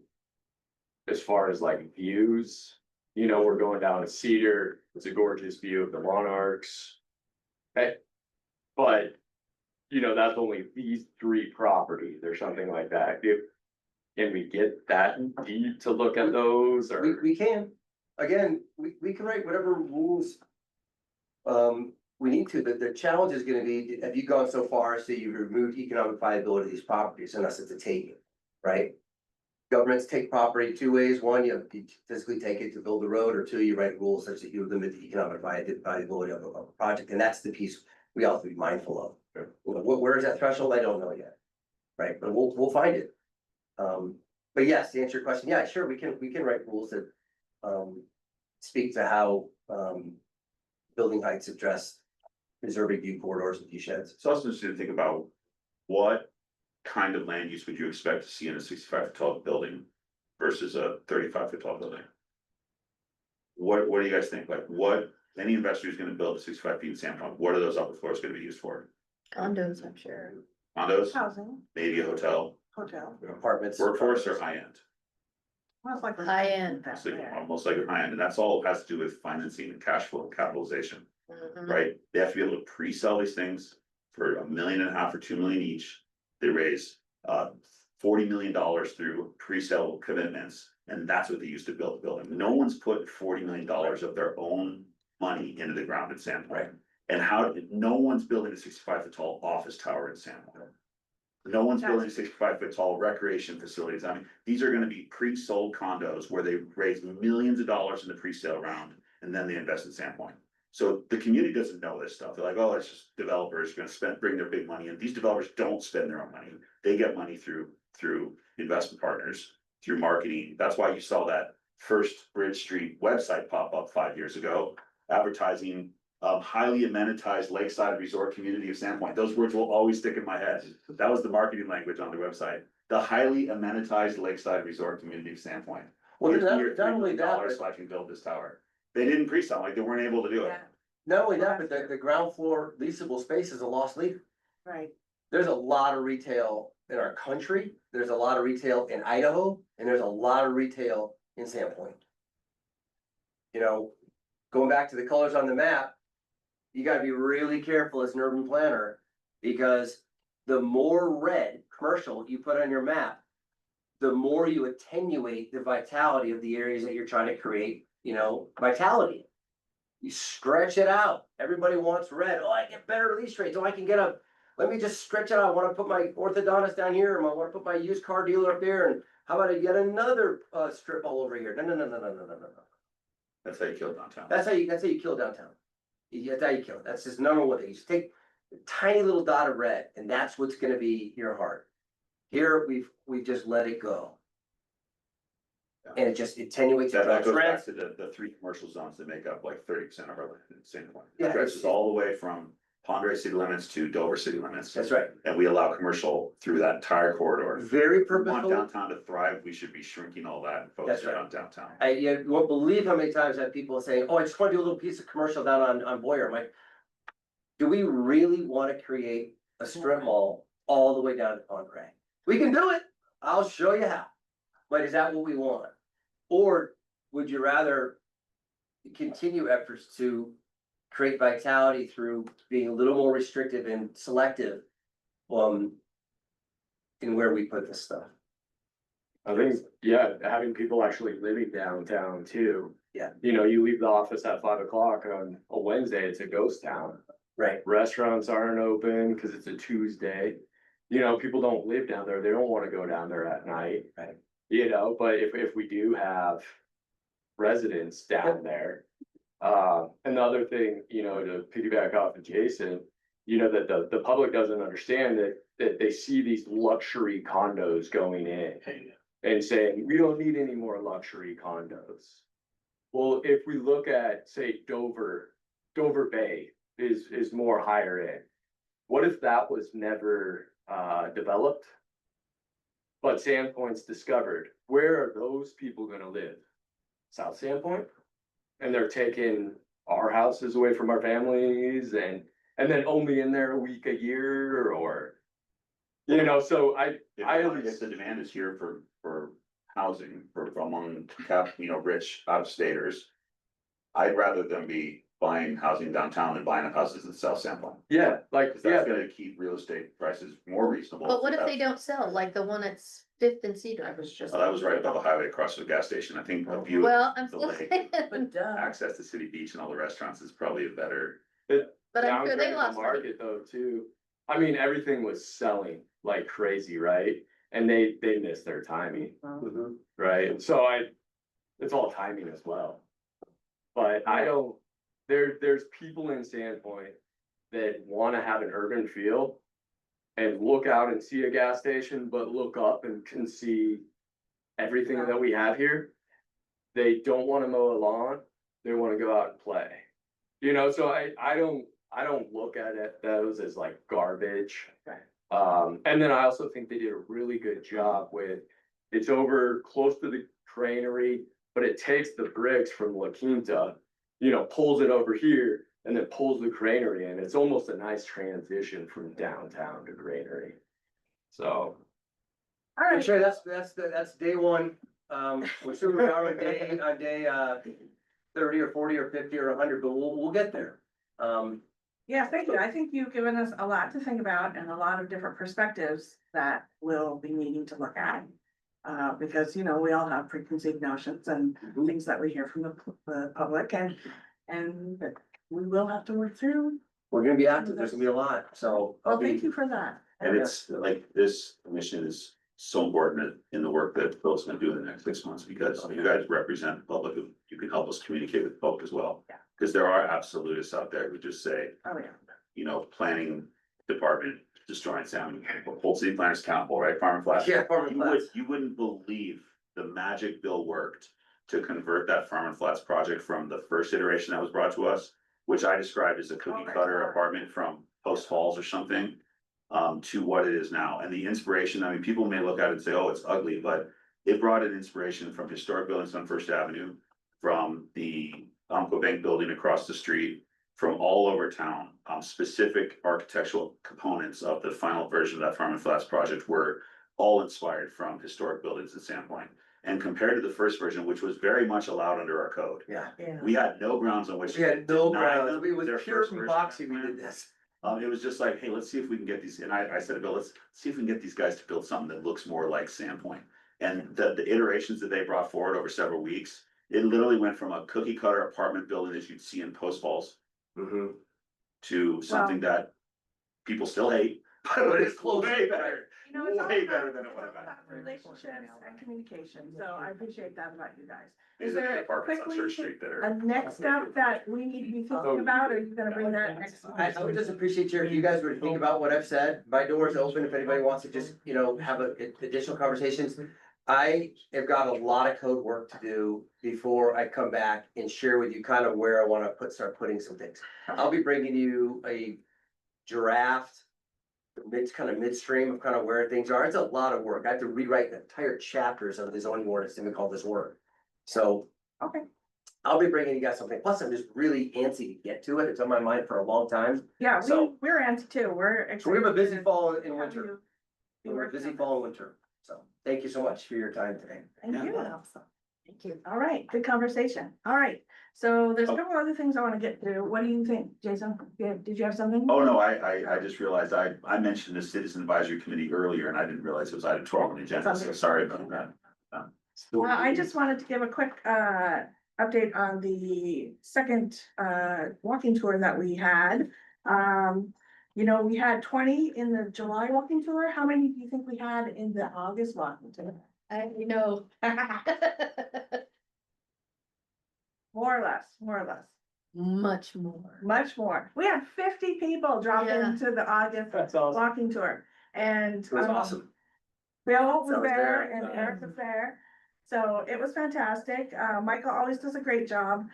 as far as like views? We're going down to Cedar. It's a gorgeous view of the monarchs. Okay. But, that's only these 3 properties or something like that. Can we get that deep to look at those or? We can, again, we can write whatever rules. We need to, the challenge is gonna be, have you gone so far as you've removed economic viability of these properties unless it's a taking, right? Governments take property 2 ways. One, you physically take it to build a road, or 2, you write rules such that you limit the economic viability of a project, and that's the piece we all have to be mindful of. Sure. Where is that threshold? I don't know yet, right? But we'll find it. But yes, to answer your question, yeah, sure, we can write rules that speak to how building heights address preserving view corridors and view sheds. It's also interesting to think about what kind of land use would you expect to see in a 65-foot tall building versus a 35-foot tall building? What do you guys think? Like, what any investor who's gonna build a 65 feet in Sandpoint, what are those upper floors gonna be used for? Condos, I'm sure. Condos, Housing, maybe a hotel, hotel. Apartments. workforce or high end? Most likely. High end. So almost like a high end, and that's all has to do with financing and cash flow and capitalization, Mhm. right? They have to be able to pre-sell these things for $1.5 million or $2 million each. They raise $40 million through pre-sale commitments, and that's what they use to build the building. No one's put $40 million of their own money into the ground at Sandpoint. Right. And no one's building a 65-foot tall office tower in Sandpoint. No one's building a 65-foot tall recreation facilities. I mean, these are gonna be pre-sold condos where they raise millions of dollars in the pre-sale round and then they invest in Sandpoint. So the community doesn't know this stuff. They're like, oh, it's just developers gonna bring their big money in. These developers don't spend their own money. They get money through investment partners, through marketing. That's why you saw that first Bridge Street website pop up 5 years ago, advertising highly amenitized lakeside resort community of Sandpoint. Those words will always stick in my head. That was the marketing language on the website. The highly amenitized lakeside resort community of Sandpoint. Well, Here's not your not only that, $3 million so I can build this tower. They didn't pre-sell, like they weren't able to do it. not only that, but the ground floor leasable space is a lost leader. Right. There's a lot of retail in our country, there's a lot of retail in Idaho, and there's a lot of retail in Sandpoint. You know, going back to the colors on the map, you gotta be really careful as an urban planner, because the more red commercial you put on your map, the more you attenuate the vitality of the areas that you're trying to create, you know, vitality. You stretch it out. Everybody wants red. Oh, I get better lease rates. Oh, I can get let me just stretch it out. I wanna put my orthodontist down here, and I wanna put my used car dealer up there, and how about I get another strip all over here? No. That's how you kill downtown. That's how you kill downtown. That's how you kill it. That's just number one thing. You just take a tiny little dot of red, and that's what's gonna be your heart. Here, we've just let it go. And it just attenuates the That goes back trends. to the three commercial zones that make up like 30% of our land in Sandpoint. Yeah. It stretches all the way from Pondere city limits to Dover city limits. That's right. And we allow commercial through that entire corridor. Very If we want purposeful. downtown to thrive, we should be shrinking all that and That's focusing right. on downtown. You won't believe how many times I have people saying, oh, I just wanna do a little piece of commercial down on Boyer. I'm like, do we really wanna create a strip mall all the way down to Pondere? We can do it. I'll show you how. But is that what we want? Or would you rather continue efforts to create vitality through being a little more restrictive and selective in where we put this stuff? I think, yeah, having people actually living downtown too. Yeah. You know, you leave the office at 5 o'clock on a Wednesday, it's a ghost town. Right. Restaurants aren't open because it's a Tuesday. You know, people don't live down there. They don't want to go down there at night. Right. You know, but if we do have residents down there. And the other thing, you know, to piggyback off of Jason, you know, that the public doesn't understand that they see these luxury condos going in and saying, we don't need any more luxury condos. Well, if we look at, say, Dover Bay is more higher end. What if that was never developed? But Sandpoint's discovered, where are those people gonna live? South Sandpoint? And they're taking our houses away from our families and then only in there a week a year, or, you know, so If the demand is here for housing for among rich out-of-staters, I'd rather them be buying housing downtown than buying houses in South Sandpoint. yeah, like, Cause yeah, that's gonna keep real estate prices more reasonable. But what if they don't sell, like the one at Fifth and Cedar? That was just. That was right above the highway across from the gas station. I think the view, Well, I'm the still lake. saying, But duh. access to City Beach and all the restaurants is probably a better. but I'm sure they downturn in the lost money. market though, too. I mean, everything was selling like crazy, right? And they missed their timing, right? So it's all timing as well. But I don't, there's people in Sandpoint that wanna have an urban feel and look out and see a gas station, but look up and can see everything that we have here. They don't wanna mow a lawn, they wanna go out and play. You know, so I don't look at those as like garbage. And then I also think they did a really good job with, it's over close to the granary, but it takes the bricks from La Quinta, you know, pulls it over here and then pulls the granary in. It's almost a nice transition from downtown to granary. So, All I'm right, sure that's day one. We're soon we are on day 30 or 40 or 50 or 100, but we'll get there. yeah, thank you. I think you've given us a lot to think about and a lot of different perspectives that we'll be needing to look at. Because, you know, we all have preconceived notions and things that we hear from the public and that we will have to work through we're gonna be active, there's gonna be a lot, so. I'll Well, thank be- you for that. And it's like, this commission is so important in the work that Phil's gonna do in the next 6 months, because you guys represent the public, you can help us communicate with the public as well. Yeah. Cause there are absolutists out there who just say, Oh, yeah. you know, planning department destroying sound, whole city planners accountable, right, Farm and Flash? Yeah, Farm and Flats. You wouldn't believe the magic Bill worked to convert that Farm and Flats project from the first iteration that was brought to us, which I described as a cookie cutter apartment from Post Falls or something, to what it is now. And the inspiration, I mean, people may look at it and say, oh, it's ugly, but it brought an inspiration from historic buildings on First Avenue, from the Umpqua Bank building across the street, from all over town. Specific architectural components of the final version of that Farm and Flats project were all inspired from historic buildings at Sandpoint. And compared to the first version, which was very much allowed under our code, Yeah, Yeah. we had no grounds on which. we had no deny grounds, them we was their pure first version boxy, we plan. did this. It was just like, hey, let's see if we can get these, and I said to Bill, let's see if we can get these guys to build something that looks more like Sandpoint. And the iterations that they brought forward over several weeks, it literally went from a cookie cutter apartment building that you'd see in Post Falls Mhm. to something that people still hate, but it's close. way better. You know, it's all Way about- better than it would have been. about relationships and communication, so I appreciate that about you guys. These Is are there the apartments on quickly Church Street that a are. next step that we need to be thinking about, or are you gonna bring that next? I would just appreciate if you guys were to think about what I've said, my door is open if anybody wants to just, have additional conversations. I have got a lot of code work to do before I come back and share with you kind of where I wanna start putting some things. I'll be bringing you a draft. Kind of midstream of kind of where things are, it's a lot of work, I have to rewrite entire chapters of the zoning ordinance to make all this work. So. Okay. I'll be bringing you guys something, plus I'm just really antsy to get to it, it's on my mind for a long time. Yeah, So- we're anti too, we're. So we have a busy excited fall to and have winter. you be We're a working busy on fall and winter, so thank you so much for your time today. that. Thank you. Yeah. Thank you. All right, good conversation. All right, so there's a Oh. couple other things I wanna get to. What do you think, Jason? Did you have something? Oh, no, I just realized I mentioned the Citizen Advisory Committee earlier, and I didn't realize it was item 12 on the agenda, so sorry about that. I just wanted to give a quick update on the second walking tour that we had. We had 20 in the July walking tour. How many do you think we had in the August walking tour? More or less, Much more. much more. We had 50 people drop Yeah. into the August That's awesome. walking tour. And It was awesome. Bill I was was there there. and Eric was there. So it was fantastic. Michael always does a great job.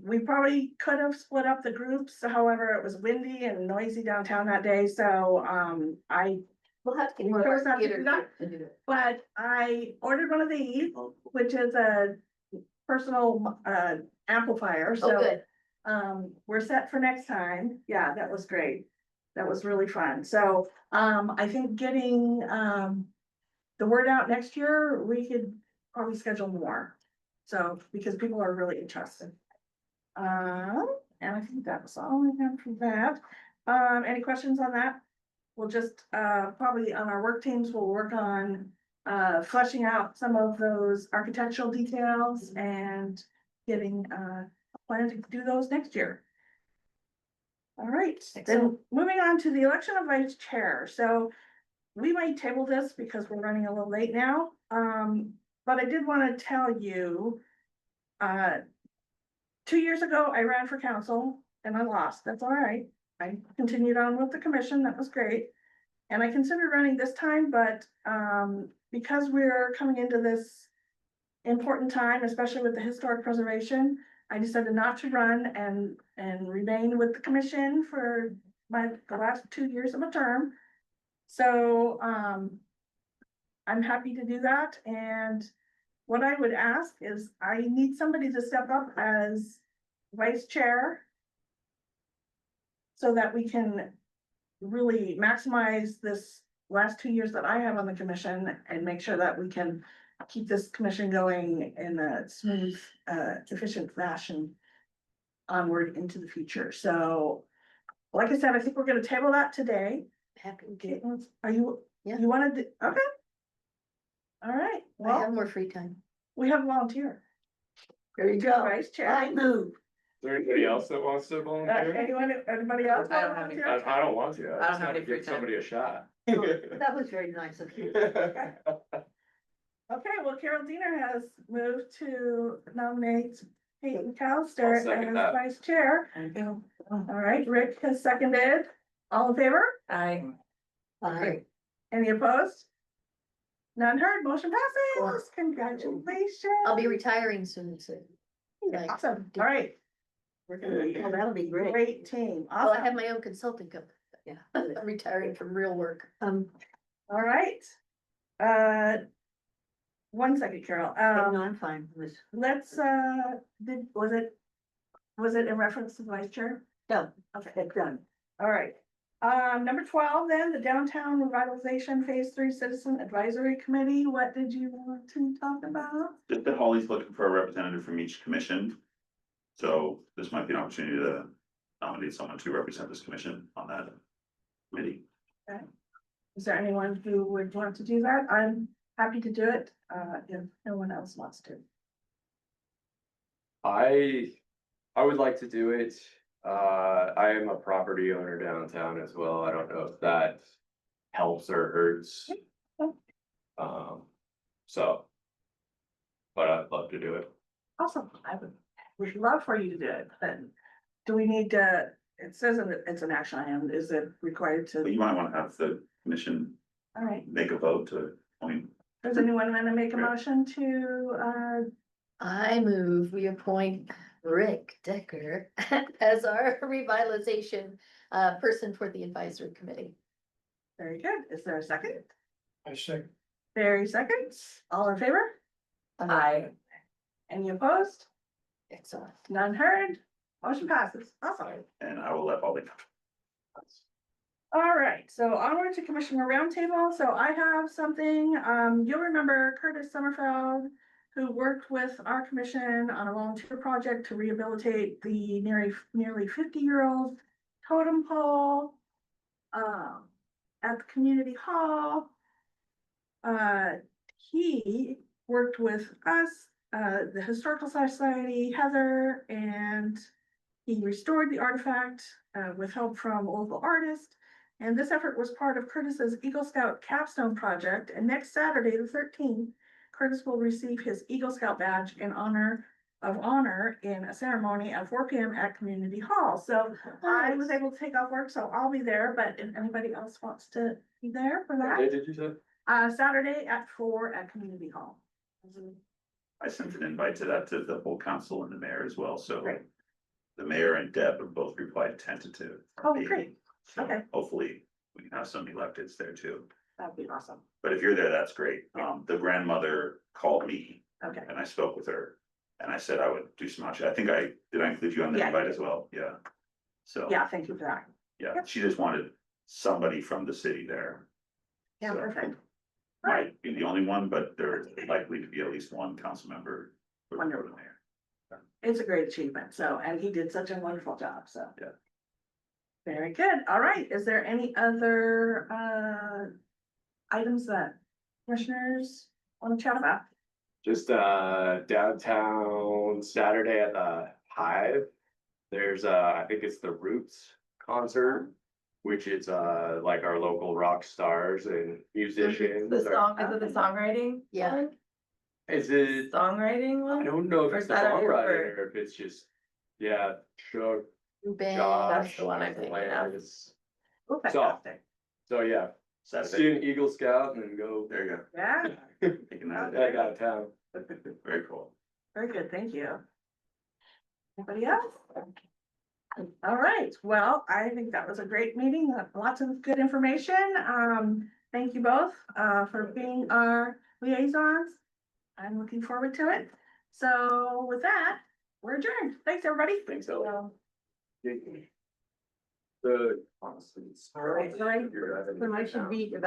We probably could have split up the groups, however, it was windy and noisy downtown that day, so, We'll have to get We more of chose our not to theater do that. to do it. but I ordered one of these, which is a personal, amplifier, Oh, so. good. We're set for next time. Yeah, that was great. That was really fun. So, I think getting, the word out next year, we could probably schedule more. So, because people are really interested. And I think that was all I have for that. Any questions on that? We'll just, probably on our work teams, we'll work on, fleshing out some of those architectural details and getting, a plan to do those next year. All right, then Excellent. moving on to the election of vice chair. So we might table this because we're running a little late now. But I did want to tell you, 2 years ago, I ran for council and I lost. That's all right. I continued on with the commission. That was great. And I considered running this time, but, because we're coming into this important time, especially with the historic preservation, I decided not to run and remain with the commission for the last 2 years of a term. So, I'm happy to do that, and what I would ask is, I need somebody to step up as vice chair. So that we can really maximize this last 2 years that I have on the commission and make sure that we can keep this commission going in a smooth, efficient fashion onward into the future. So, like I said, I think we're gonna table that today. Happy to. Caitlin, are you, Yeah. you wanted, okay. All right, I have well, more free time. we have volunteer, There you go. vice chair. I move there anybody else that wants to volunteer? Anybody else? I don't have any- volunteer? I don't want to, I I don't just have wanna any free give time. somebody a shot. That was very nice of you. Okay, well, Carol Diener has moved to nominate Peyton Calister I'll as second that. vice chair. All right, Rick has seconded. All in favor? I, Any opposed? None heard, motion passes. Congratulations. I'll be retiring soon, so. like, Awesome, all right. We're gonna, oh, that'll be great. Great team, Well, I have awesome. my own consulting company. Yeah. I'm retiring from real work. All right. One second, Carol, No, I'm fine with this. let's, was it in reference to the vice chair? No, Okay, it's done. all right. Number 12, then, the Downtown Revitalization Phase 3 Citizen Advisory Committee, what did you want to talk about? Just that Holly's looking for a representative from each commission. So this might be an opportunity to nominate someone to represent this commission on that committee. Is there anyone who would want to do that? I'm happy to do it, if no one else wants to. I would like to do it. I am a property owner downtown as well. I don't know if that helps or hurts. So. But I'd love to do it. Awesome, would love for you to do it, but do we need to, it says it's an action item, is it required But to? you might want to have the commission All right, make a vote to appoint. does anyone want to make a motion to, I move we appoint Rick Decker as our revitalization person for the advisory committee. very good, is there a second? I second. Barry seconds, all in favor? I, Any opposed? Excellent. None heard, motion passes, awesome. And I will let Holly. All right, so onward to Commissioner Roundtable. So I have something, you'll remember Curtis Sommerfeld, who worked with our commission on a volunteer project to rehabilitate the nearly 50-year-old totem pole at the community hall. He worked with us, the Historical Society, Heather, and he restored the artifact with help from local artists. And this effort was part of Curtis's Eagle Scout capstone project. And next Saturday, the 13th, Curtis will receive his Eagle Scout badge in honor in a ceremony at 4 p.m. at Community Hall. So I was able to take off work, so I'll be there. But if anybody else wants to be there for What day that, did you say? Saturday at 4 at Community Hall. I sent an invite to that to the whole council and the mayor as well, so. Great. The mayor and Deb have both replied tentative. Oh, great. So Okay. hopefully we can have some electeds there too. That'd be awesome. But if you're there, that's great. The grandmother called me Okay. and I spoke with her. And I said I would do some outreach. I think did I include you on the Yeah. invite as well? Yeah. So, Yeah, thank you for that. yeah, she just wanted somebody from the city there. Yeah, So, perfect. Might be the only one, but there's likely to be at least one council member. for the Wonderful. mayor. It's a great achievement, so, and he did such a wonderful job, so. Yeah. Very good, all right, is there any other, items that commissioners want to chat about? Just downtown Saturday at the Hive. There's I think it's the Roots concert, which is like our local rock stars and musicians. the song, is it the songwriting? Yeah. one? Is it, Songwriting I one? don't know if Or it's is the that a songwriting different- or if it's just, yeah, Chuck, Ruben. Josh. That's the one I'm thinking of. Lance. Oh, fantastic, So yeah, see Saturday, an Eagle Scout and then go there you yeah, go. Taking that. head downtown. Very cool. very good, thank you. Anybody else? All right, well, I think that was a great meeting, lots of good information, thank you both, for being our liaisons. I'm looking forward to it, so with that, we're adjourned, thanks, everybody. Thanks, Ellen. So I should be